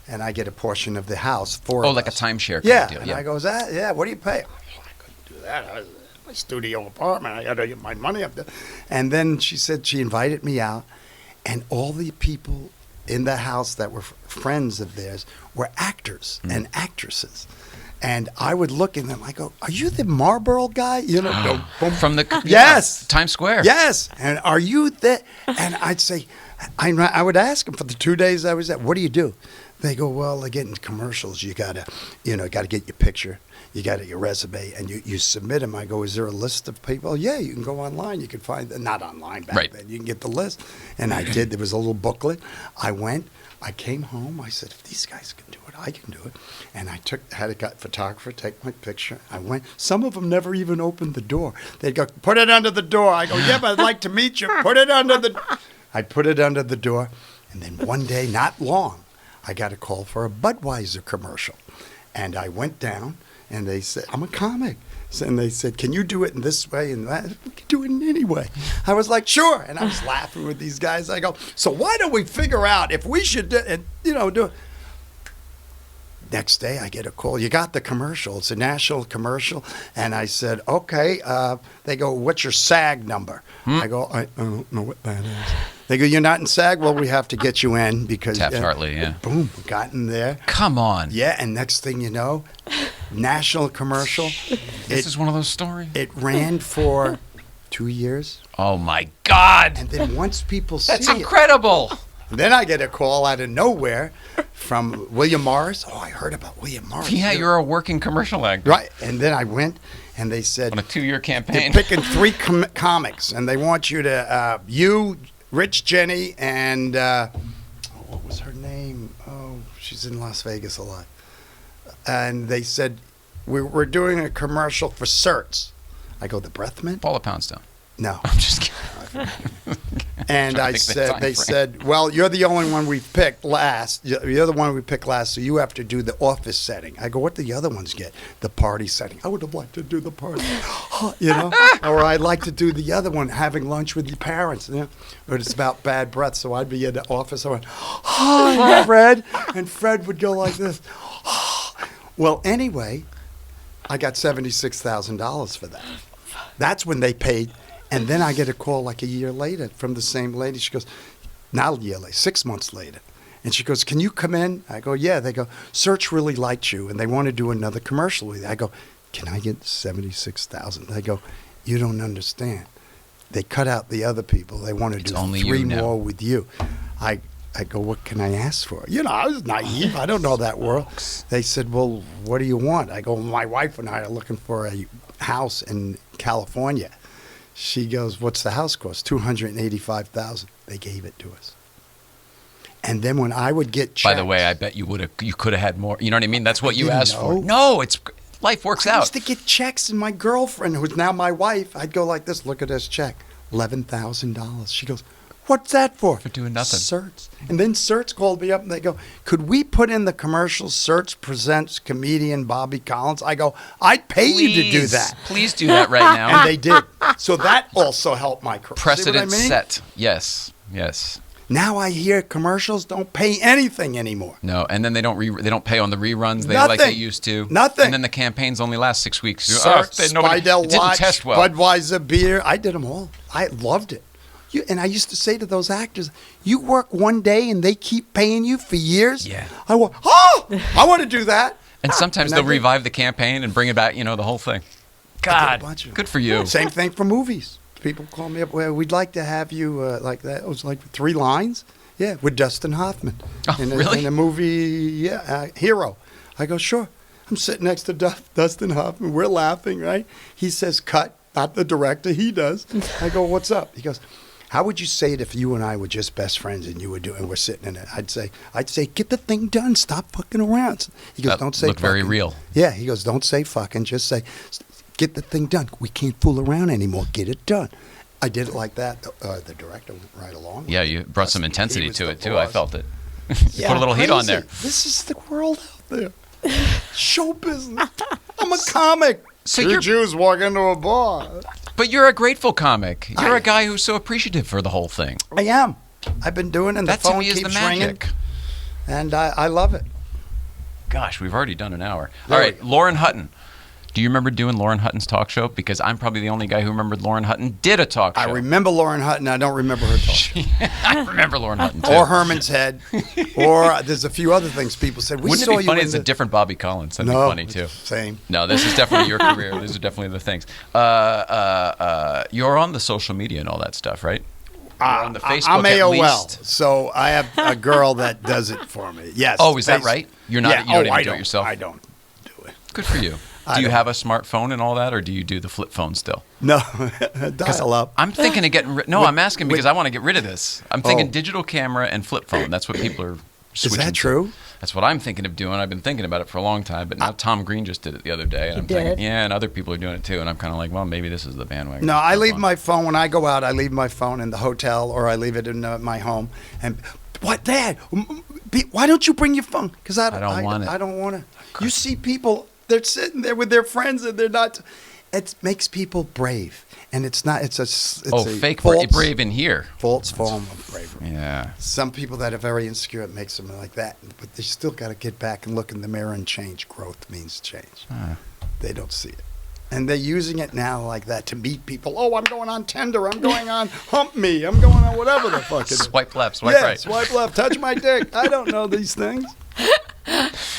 [SPEAKER 4] and I get a portion of the house for
[SPEAKER 1] Oh, like a timeshare kind of deal.
[SPEAKER 4] And I goes, what do you pay? I couldn't do that. I was in my studio apartment. I got to get my money up there. And then she said she invited me out, and all the people in the house that were friends of theirs were actors and actresses. And I would look at them. I go, "Are you the Marlboro guy? Go, boom.
[SPEAKER 1] From the
[SPEAKER 4] yes,
[SPEAKER 1] Times Square.
[SPEAKER 4] Yes, and are you that?" And I'd say, I would ask them for the 2 days I was there. What do you do? They go, "Well, to get into commercials, you gotta get your picture, you got your resume, and you submit them." I go, "Is there a list of people?" "Yeah, you can go online. You can find not online back then. You can get the list." And I did. There was a little booklet. I went. I came home. I said, if these guys can do it, I can do it. And I had a photographer take my picture. I went. Some of them never even opened the door. They'd go, "Put it under the door." I go, "Yeah, but I'd like to meet you. Put it under the." I put it under the door, and then one day, not long, I got a call for a Budweiser commercial, and I went down, and they said, "I'm a comic." And they said, "Can you do it in this way and that?" "We can do it in any way." I was like, "Sure." And I was laughing with these guys. I go, "So why don't we figure out if we should do it?" Next day, I get a call. "You got the commercial. It's a national commercial." And I said, "Okay." They go, "What's your SAG number?" I go, I don't know what that is." They go, "You're not in SAG? Well, we have to get you in because..."
[SPEAKER 1] Taft-Hartley, yeah.
[SPEAKER 4] Boom, got in there.
[SPEAKER 1] Come on.
[SPEAKER 4] Yeah, and next thing you know, national commercial.
[SPEAKER 1] This is one of those stories.
[SPEAKER 4] It ran for 2 years.
[SPEAKER 1] Oh, my God.
[SPEAKER 4] And then once people see
[SPEAKER 1] That's incredible.
[SPEAKER 4] then I get a call out of nowhere from William Morris. "Oh, I heard about William Morris."
[SPEAKER 1] Yeah, you're a working commercial actor.
[SPEAKER 4] Right. And then I went, and they said,
[SPEAKER 1] On a 2-year
[SPEAKER 4] they're
[SPEAKER 1] campaign.
[SPEAKER 4] picking 3 comics, and they want you to, Rich Jenny, and, what was her name? Oh, she's in Las Vegas a lot. And they said, we're doing a commercial for Certs. I go, "The Breath Mint?"
[SPEAKER 1] Paula Poundstone.
[SPEAKER 4] No.
[SPEAKER 1] I'm just kidding.
[SPEAKER 4] And I said, they said, well, you're the only one we picked last. You're the one we picked last, so you have to do the office setting. I go, what do the other ones get? The party setting. I would have liked to do the party, you know? Or I'd like to do the other one, having lunch with your parents. You know? But it's about bad breath, so I'd be in the office. I went, hi, Fred. And Fred would go like this. Well, anyway, I got $76,000 for that. That's when they paid. And then I get a call like a year later from the same lady. She goes, not a year later, 6 months later. And she goes, can you come in? I go, yeah. They go, Search really liked you, and they want to do another commercial with you. I go, can I get $76,000? They go, you don't understand. They cut out the other people. They want to do 3 more with you. I go, what can I ask for? You know, I was naive. I don't know that world. They said, well, what do you want? I go, my wife and I are looking for a house in California. She goes, what's the house cost? $285,000. They gave it to us. And then when I would get checks.
[SPEAKER 1] By the way, I bet you could have had more. You know what I mean? That's what you asked for. No, life works out.
[SPEAKER 4] I used to get checks, and my girlfriend, who's now my wife, I'd go like this, look at this check, $11,000. She goes, what's that for?
[SPEAKER 1] For doing nothing.
[SPEAKER 4] Search. And then Search called me up, and they go, could we put in the commercial, Search presents comedian Bobby Collins? I go, I'd pay you to do that.
[SPEAKER 1] Please do that right now.
[SPEAKER 4] And they did. So that also helped my career.
[SPEAKER 1] Precedent set. Yes. Yes.
[SPEAKER 4] Now I hear commercials don't pay anything anymore.
[SPEAKER 1] No, and then they don't pay on the reruns like they used to.
[SPEAKER 4] Nothing.
[SPEAKER 1] And then the campaigns only last 6 weeks.
[SPEAKER 4] Spidell
[SPEAKER 1] it didn't
[SPEAKER 4] Watch,
[SPEAKER 1] test well.
[SPEAKER 4] Budweiser beer. I did them all. I loved it. And I used to say to those actors, you work one day and they keep paying you for years?
[SPEAKER 1] Yeah.
[SPEAKER 4] I want to do that.
[SPEAKER 1] And sometimes they'll revive the campaign and bring it back, the whole thing. God, good for you.
[SPEAKER 4] Same thing for movies. People call me up, well, we'd like to have you like that. It was like 3 lines. Yeah, with Dustin Hoffman.
[SPEAKER 1] Oh, really?
[SPEAKER 4] In a movie, Hero. I go, sure. I'm sitting next to Dustin Hoffman. We're laughing, right? He says, cut. Not the director. He does. I go, what's up? He goes, how would you say it if you and I were just best friends and we're sitting in it? I'd say, get the thing done. Stop fucking around. He goes, don't say
[SPEAKER 1] look
[SPEAKER 4] fucking.
[SPEAKER 1] Very real.
[SPEAKER 4] Yeah, he goes, don't say fucking. Just say, get the thing done. We can't fool around anymore. Get it done. I did it like that. The director went right along.
[SPEAKER 1] Yeah, you brought some intensity to it, too.
[SPEAKER 4] Boss.
[SPEAKER 1] I felt it. Put a little heat on there.
[SPEAKER 4] This is the world out there. Show business. I'm a comic.
[SPEAKER 1] So
[SPEAKER 4] Two Jews walk into a bar.
[SPEAKER 1] But you're a grateful comic. You're a guy who's so appreciative for the whole thing.
[SPEAKER 4] I am. I've been doing it, and
[SPEAKER 1] that
[SPEAKER 4] the phone
[SPEAKER 1] to me
[SPEAKER 4] keeps
[SPEAKER 1] is the magic.
[SPEAKER 4] ringing. And I love it.
[SPEAKER 1] Gosh, we've already done an hour.
[SPEAKER 4] Really?
[SPEAKER 1] All right, Lauren Hutton. Do you remember doing Lauren Hutton's talk show? Because I'm probably the only guy who remembered Lauren Hutton did a talk show.
[SPEAKER 4] I remember Lauren Hutton. I don't remember her talk show.
[SPEAKER 1] I remember Lauren Hutton, too.
[SPEAKER 4] Or Herman's Head. Or there's a few other things people said.
[SPEAKER 1] Wouldn't it be funny? It's a different Bobby Collins. That'd be funny, too.
[SPEAKER 4] Same.
[SPEAKER 1] No, this is definitely your career. These are definitely the things. You're on the social media and all that stuff, right? You're on the Facebook
[SPEAKER 4] I'm AOL,
[SPEAKER 1] at least.
[SPEAKER 4] so I have a girl that does it for me. Yes.
[SPEAKER 1] Oh, is that right? You're not.
[SPEAKER 4] Yeah.
[SPEAKER 1] You don't even do it yourself.
[SPEAKER 4] I don't do it.
[SPEAKER 1] Good for you. Do you have a smartphone and all that, or do you do the flip phone still?
[SPEAKER 4] No, dial up.
[SPEAKER 1] I'm thinking of getting rid. No, I'm asking because I want to get rid of this. I'm thinking digital camera and flip phone. That's what people are switching.
[SPEAKER 4] Is that true?
[SPEAKER 1] To. That's what I'm thinking of doing. I've been thinking about it for a long time, but now Tom Green just did it the other day, and I'm thinking, yeah, and other people are doing it too, and I'm kind of like, well, maybe this is the bandwagon.
[SPEAKER 4] No, I leave my phone when I go out. I leave my phone in the hotel, or I leave it in my home. And what, Dad? Why don't you bring your phone? Because I don't want it. I don't want to. You see people. They're sitting there with their friends, and they're not. It makes people brave, and it's not. It's a
[SPEAKER 1] fake
[SPEAKER 4] false,
[SPEAKER 1] brave in here.
[SPEAKER 4] False form of bravery.
[SPEAKER 1] Yeah.
[SPEAKER 4] Some people that are very insecure, it makes them like that, but they still got to get back and look in the mirror and change. Growth means change. They don't see it, and they're using it now like that to meet people. Oh, I'm going on Tinder. I'm going on Hump Me. I'm going on whatever the fuck it is.
[SPEAKER 1] Swipe left. Swipe right.
[SPEAKER 4] Swipe left. Touch my dick. I don't know these things.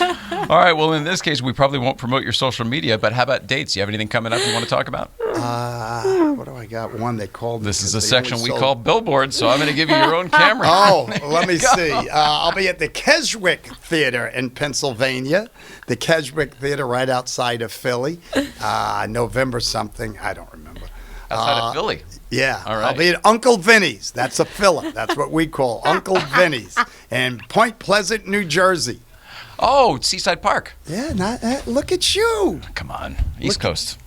[SPEAKER 1] All right. Well, in this case, we probably won't promote your social media, but how about dates? You have anything coming up you want to talk about?
[SPEAKER 4] What do I got? One they called.
[SPEAKER 1] This is a section we call billboards, so I'm going to give you your own camera.
[SPEAKER 4] Oh, let me see. I'll be at the Keswick Theater in Pennsylvania. The Keswick Theater right outside of Philly. November something. I don't remember.
[SPEAKER 1] Outside of Philly?
[SPEAKER 4] Yeah.
[SPEAKER 1] All right.
[SPEAKER 4] I'll be at Uncle Vinny's. That's a filler. That's what we call Uncle Vinny's in Point Pleasant, New Jersey.
[SPEAKER 1] Oh, Seaside Park.
[SPEAKER 4] Yeah, look at you.
[SPEAKER 1] Come on. East Coast.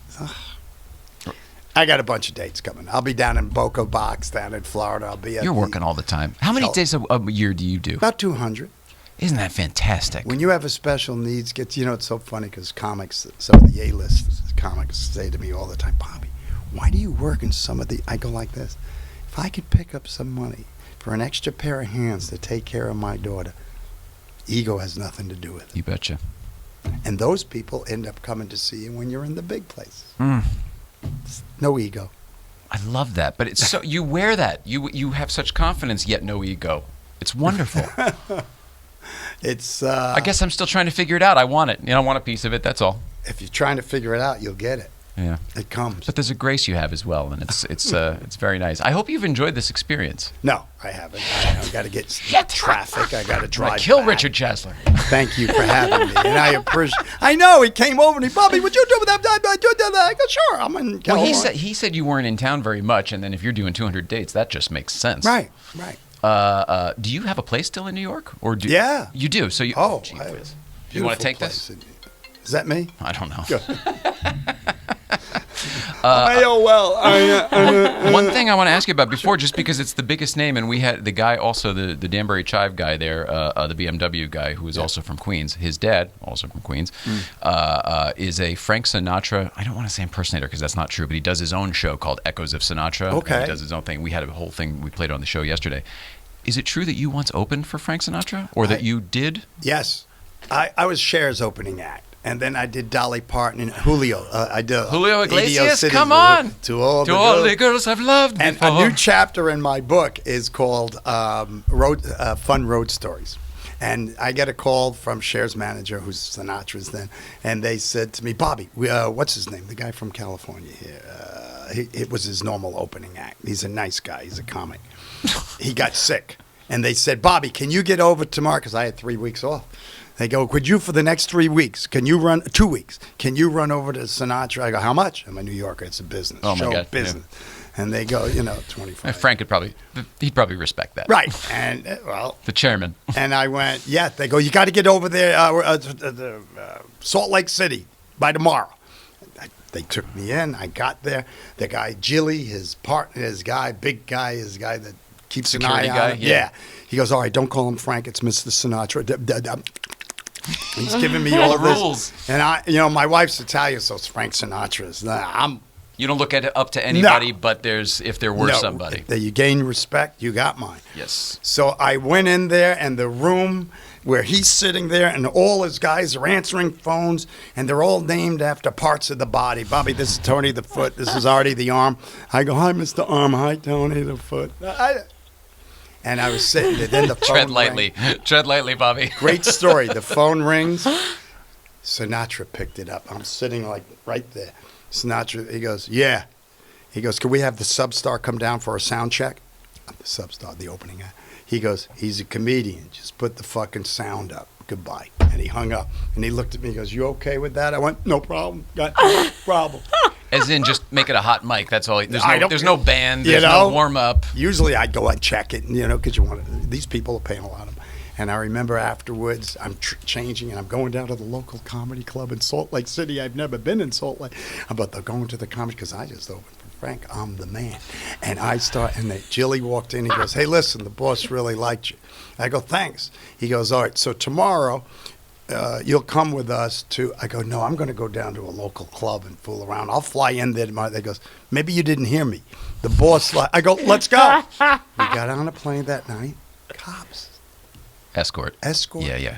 [SPEAKER 4] I got a bunch of dates coming. I'll be down in Boca Box, down in Florida. I'll be at
[SPEAKER 1] You're working all the time. How many days a year do you do?
[SPEAKER 4] about 200.
[SPEAKER 1] Isn't that fantastic?
[SPEAKER 4] When you have a special needs, it's so funny because comics, some of the A-list comics say to me all the time, Bobby, why do you work in some of the, I go like this, if I could pick up some money for an extra pair of hands to take care of my daughter, ego has nothing to do with it.
[SPEAKER 1] You betcha.
[SPEAKER 4] And those people end up coming to see you when you're in the big places.
[SPEAKER 1] Mm.
[SPEAKER 4] No ego.
[SPEAKER 1] I love that. But it's so you wear that. You have such confidence, yet no ego. It's wonderful.
[SPEAKER 4] It's.
[SPEAKER 1] I guess I'm still trying to figure it out. I want it. I want a piece of it. That's all.
[SPEAKER 4] If you're trying to figure it out, you'll get it.
[SPEAKER 1] Yeah.
[SPEAKER 4] It comes.
[SPEAKER 1] But there's a grace you have as well, and it's very nice. I hope you've enjoyed this experience.
[SPEAKER 4] No, I haven't. I've got to get traffic. I got to drive.
[SPEAKER 1] Kill
[SPEAKER 4] back.
[SPEAKER 1] Richard Chesler.
[SPEAKER 4] Thank you for having me, and I appreciate. I know he came over and he, Bobby, would you do that? I go, sure. I'm in California.
[SPEAKER 1] Well, he said you weren't in town very much, and then if you're doing 200 dates, that just makes sense.
[SPEAKER 4] Right.
[SPEAKER 1] Do you have a place still in New York, or do
[SPEAKER 4] Yeah.
[SPEAKER 1] You do? So you.
[SPEAKER 4] Oh,
[SPEAKER 1] gee whiz. Do you want to take this?
[SPEAKER 4] Is that me?
[SPEAKER 1] I don't know. One thing I want to ask you about before, just because it's the biggest name, and we had the guy also, the Danbury Chive guy there, the BMW guy, who is also from Queens. His dad, also from Queens, is a Frank Sinatra, I don't want to say impersonator because that's not true, but he does his own show called Echoes of Sinatra.
[SPEAKER 4] Okay.
[SPEAKER 1] He does his own thing. We had a whole thing, we played on the show yesterday. Is it true that you once opened for Frank Sinatra? Or that you did?
[SPEAKER 4] Yes. I was Cher's opening act. And then I did Dolly Parton and Julio. I did
[SPEAKER 1] Julio Iglesias,
[SPEAKER 4] Cities
[SPEAKER 1] come on!
[SPEAKER 4] To all
[SPEAKER 1] the girls I've loved
[SPEAKER 4] and
[SPEAKER 1] before.
[SPEAKER 4] a new chapter in my book is called Fun Road Stories. And I get a call from Cher's manager, who's Sinatra's then, and they said to me, Bobby, what's his name? The guy from California here. It was his normal opening act. He's a nice guy. He's a comic. He got sick. And they said, Bobby, can you get over tomorrow? Because I had 3 weeks off. They go, could you for the next 3 weeks? Can you run 2 weeks? Can you run over to Sinatra? I go, how much? I'm a New Yorker. It's a business.
[SPEAKER 1] Oh, my
[SPEAKER 4] Show
[SPEAKER 1] God.
[SPEAKER 4] business. Yeah. And they go, 25.
[SPEAKER 1] Frank he'd probably respect that.
[SPEAKER 4] Right. And, well.
[SPEAKER 1] The chairman.
[SPEAKER 4] And I went, yeah. They go, you got to get over there, Salt Lake City by tomorrow. They took me in. I got there. The guy, Jilly, his partner, his guy that keeps an eye on him. Yeah. He goes, all right, don't call him Frank. It's Mr. Sinatra. He's giving me all
[SPEAKER 1] the rules.
[SPEAKER 4] And my wife's Italian, so it's Frank Sinatra's.
[SPEAKER 1] You don't look at it up to anybody, but if there were somebody.
[SPEAKER 4] You gain respect, you got mine.
[SPEAKER 1] Yes.
[SPEAKER 4] So I went in there, and the room where he's sitting there, and all his guys are answering phones, and they're all named after parts of the body. Bobby, this is Tony the foot. This is Artie the arm. I go, hi, Mr. Arm. Hi, Tony the foot. And I was sitting there. Then the phone
[SPEAKER 1] Tread lightly.
[SPEAKER 4] rang.
[SPEAKER 1] Tread lightly, Bobby.
[SPEAKER 4] Great story. The phone rings. Sinatra picked it up. I'm sitting like right there. Sinatra, he goes, yeah. He goes, can we have the Substar come down for a sound check? I'm the Substar, the opening act. He goes, he's a comedian. Just put the fucking sound up. Goodbye. And he hung up. And he looked at me. He goes, you okay with that? I went, no problem. Got no problem.
[SPEAKER 1] As in, just make it a hot mic. That's all. There's no band. There's
[SPEAKER 4] You
[SPEAKER 1] no
[SPEAKER 4] know?
[SPEAKER 1] warm up.
[SPEAKER 4] Usually I'd go and check it, because these people are paying a lot of money. And I remember afterwards, I'm changing, and I'm going down to the local comedy club in Salt Lake City. I've never been in Salt Lake. But they're going to the comedy because I just opened for Frank. I'm the man. And Jilly walked in. He goes, hey, listen, the boss really liked you. I go, thanks. He goes, all right, so tomorrow you'll come with us to, I go, no, I'm going to go down to a local club and fool around. I'll fly in there tomorrow. They goes, maybe you didn't hear me. The boss, I go, let's go. We got on a plane that night. Cops.
[SPEAKER 1] Escort. Yeah.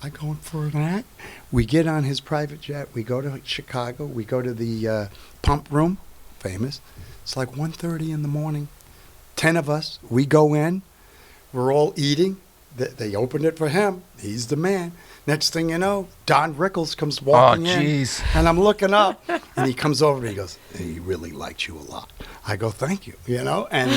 [SPEAKER 4] I go in for an act. We get on his private jet. We go to Chicago. We go to the pump room, famous. It's like 1:30 in the morning. 10 of us. We go in. We're all eating. They opened it for him. He's the man. Next thing you know, Don Rickles comes walking in.
[SPEAKER 1] Jeez.
[SPEAKER 4] And I'm looking up. And he comes over and he goes, he really liked you a lot. I go, thank you. And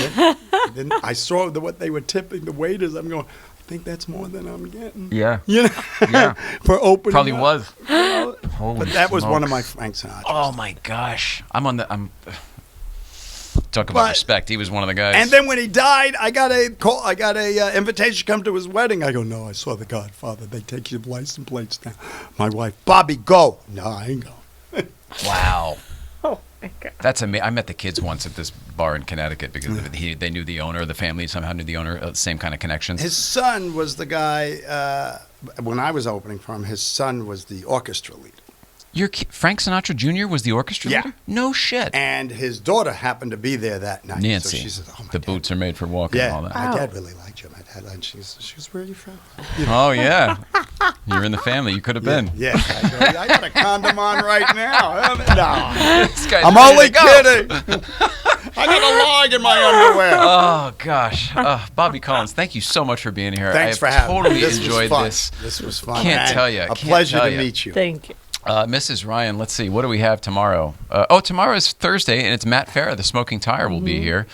[SPEAKER 4] then I saw what they were tipping the waiters. I'm going, I think that's more than I'm getting.
[SPEAKER 1] Yeah.
[SPEAKER 4] Yeah. For opening
[SPEAKER 1] Probably
[SPEAKER 4] up.
[SPEAKER 1] was.
[SPEAKER 4] But that was one of my Frank Sinatra.
[SPEAKER 1] Oh my gosh. Talk about respect. He was one of the guys.
[SPEAKER 4] And then when he died, I got a call. I got a invitation to come to his wedding. I go, no, I saw The Godfather. They take your license plates down. My wife, Bobby, go. No, I ain't going.
[SPEAKER 1] Wow.
[SPEAKER 2] my God.
[SPEAKER 1] That's amazing. I met the kids once at this bar in Connecticut because they knew the owner. The family somehow knew the owner. Same kind of connections.
[SPEAKER 4] His son was the guy, when I was opening for him, his son was the orchestra leader.
[SPEAKER 1] Frank Sinatra Jr. was the orchestra
[SPEAKER 4] Yeah.
[SPEAKER 1] leader? No shit.
[SPEAKER 4] And his daughter happened to be there that night.
[SPEAKER 1] Nancy.
[SPEAKER 4] So she said, oh, my
[SPEAKER 1] the
[SPEAKER 4] dad.
[SPEAKER 1] boots are made for walking and all
[SPEAKER 4] Yeah,
[SPEAKER 1] that.
[SPEAKER 4] my
[SPEAKER 2] Wow.
[SPEAKER 4] dad really liked you. My dad liked you. She goes, where are you from?
[SPEAKER 1] Oh, yeah. You're in the family. You could have been.
[SPEAKER 4] Yeah. I go, I got a condom on right now. No.
[SPEAKER 1] This guy's
[SPEAKER 4] I'm
[SPEAKER 1] ready
[SPEAKER 4] only
[SPEAKER 1] to go.
[SPEAKER 4] kidding. I got a log in my underwear.
[SPEAKER 1] Oh, gosh. Bobby Collins, thank you so much for being here.
[SPEAKER 4] Thanks for
[SPEAKER 1] I have
[SPEAKER 4] having
[SPEAKER 1] totally
[SPEAKER 4] me. This
[SPEAKER 1] enjoyed
[SPEAKER 4] was fun.
[SPEAKER 1] this.
[SPEAKER 4] This was fun.
[SPEAKER 1] Can't
[SPEAKER 4] And
[SPEAKER 1] tell you.
[SPEAKER 4] A
[SPEAKER 1] Can't
[SPEAKER 4] pleasure
[SPEAKER 1] tell
[SPEAKER 4] to
[SPEAKER 1] you.
[SPEAKER 4] meet you.
[SPEAKER 2] Thank you.
[SPEAKER 1] Mrs. Ryan, let's see. What do we have tomorrow? Tomorrow is Thursday, and it's Matt Farah, the Smoking Tire, will be here.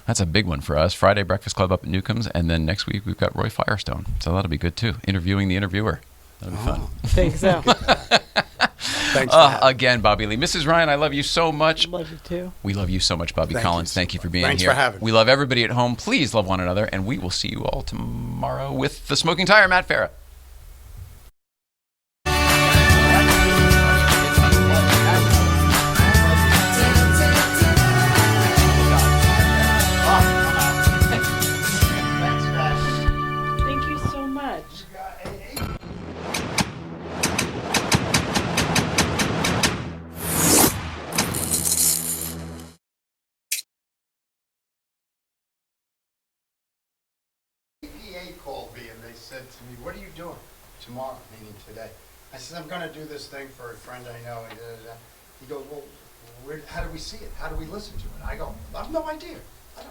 [SPEAKER 1] That's a big one for us. Friday, Breakfast Club up at Newcomb's, and then next week we've got Roy Firestone. So that'll be good, too. Interviewing the interviewer. That'll be fun.
[SPEAKER 2] Think so.
[SPEAKER 4] Thanks for having me.
[SPEAKER 1] Again, Bobby Lee. Mrs. Ryan, I love you so much.
[SPEAKER 2] Love you too.
[SPEAKER 1] We love you so much, Bobby
[SPEAKER 4] Thank you
[SPEAKER 1] Collins.
[SPEAKER 4] so
[SPEAKER 1] Thank you for
[SPEAKER 4] much.
[SPEAKER 1] being
[SPEAKER 4] Thanks
[SPEAKER 1] here.
[SPEAKER 4] for having me.
[SPEAKER 1] We love everybody at home. Please love one another, and we will see you all tomorrow with the Smoking Tire, Matt Farah.
[SPEAKER 2] Thank you so much.
[SPEAKER 4] EPA called me and they said to me, what are you doing tomorrow, meaning today? I said, I'm going to do this thing for a friend I know. He goes, well, how do we see it? How do we listen to it? I go, I have no idea.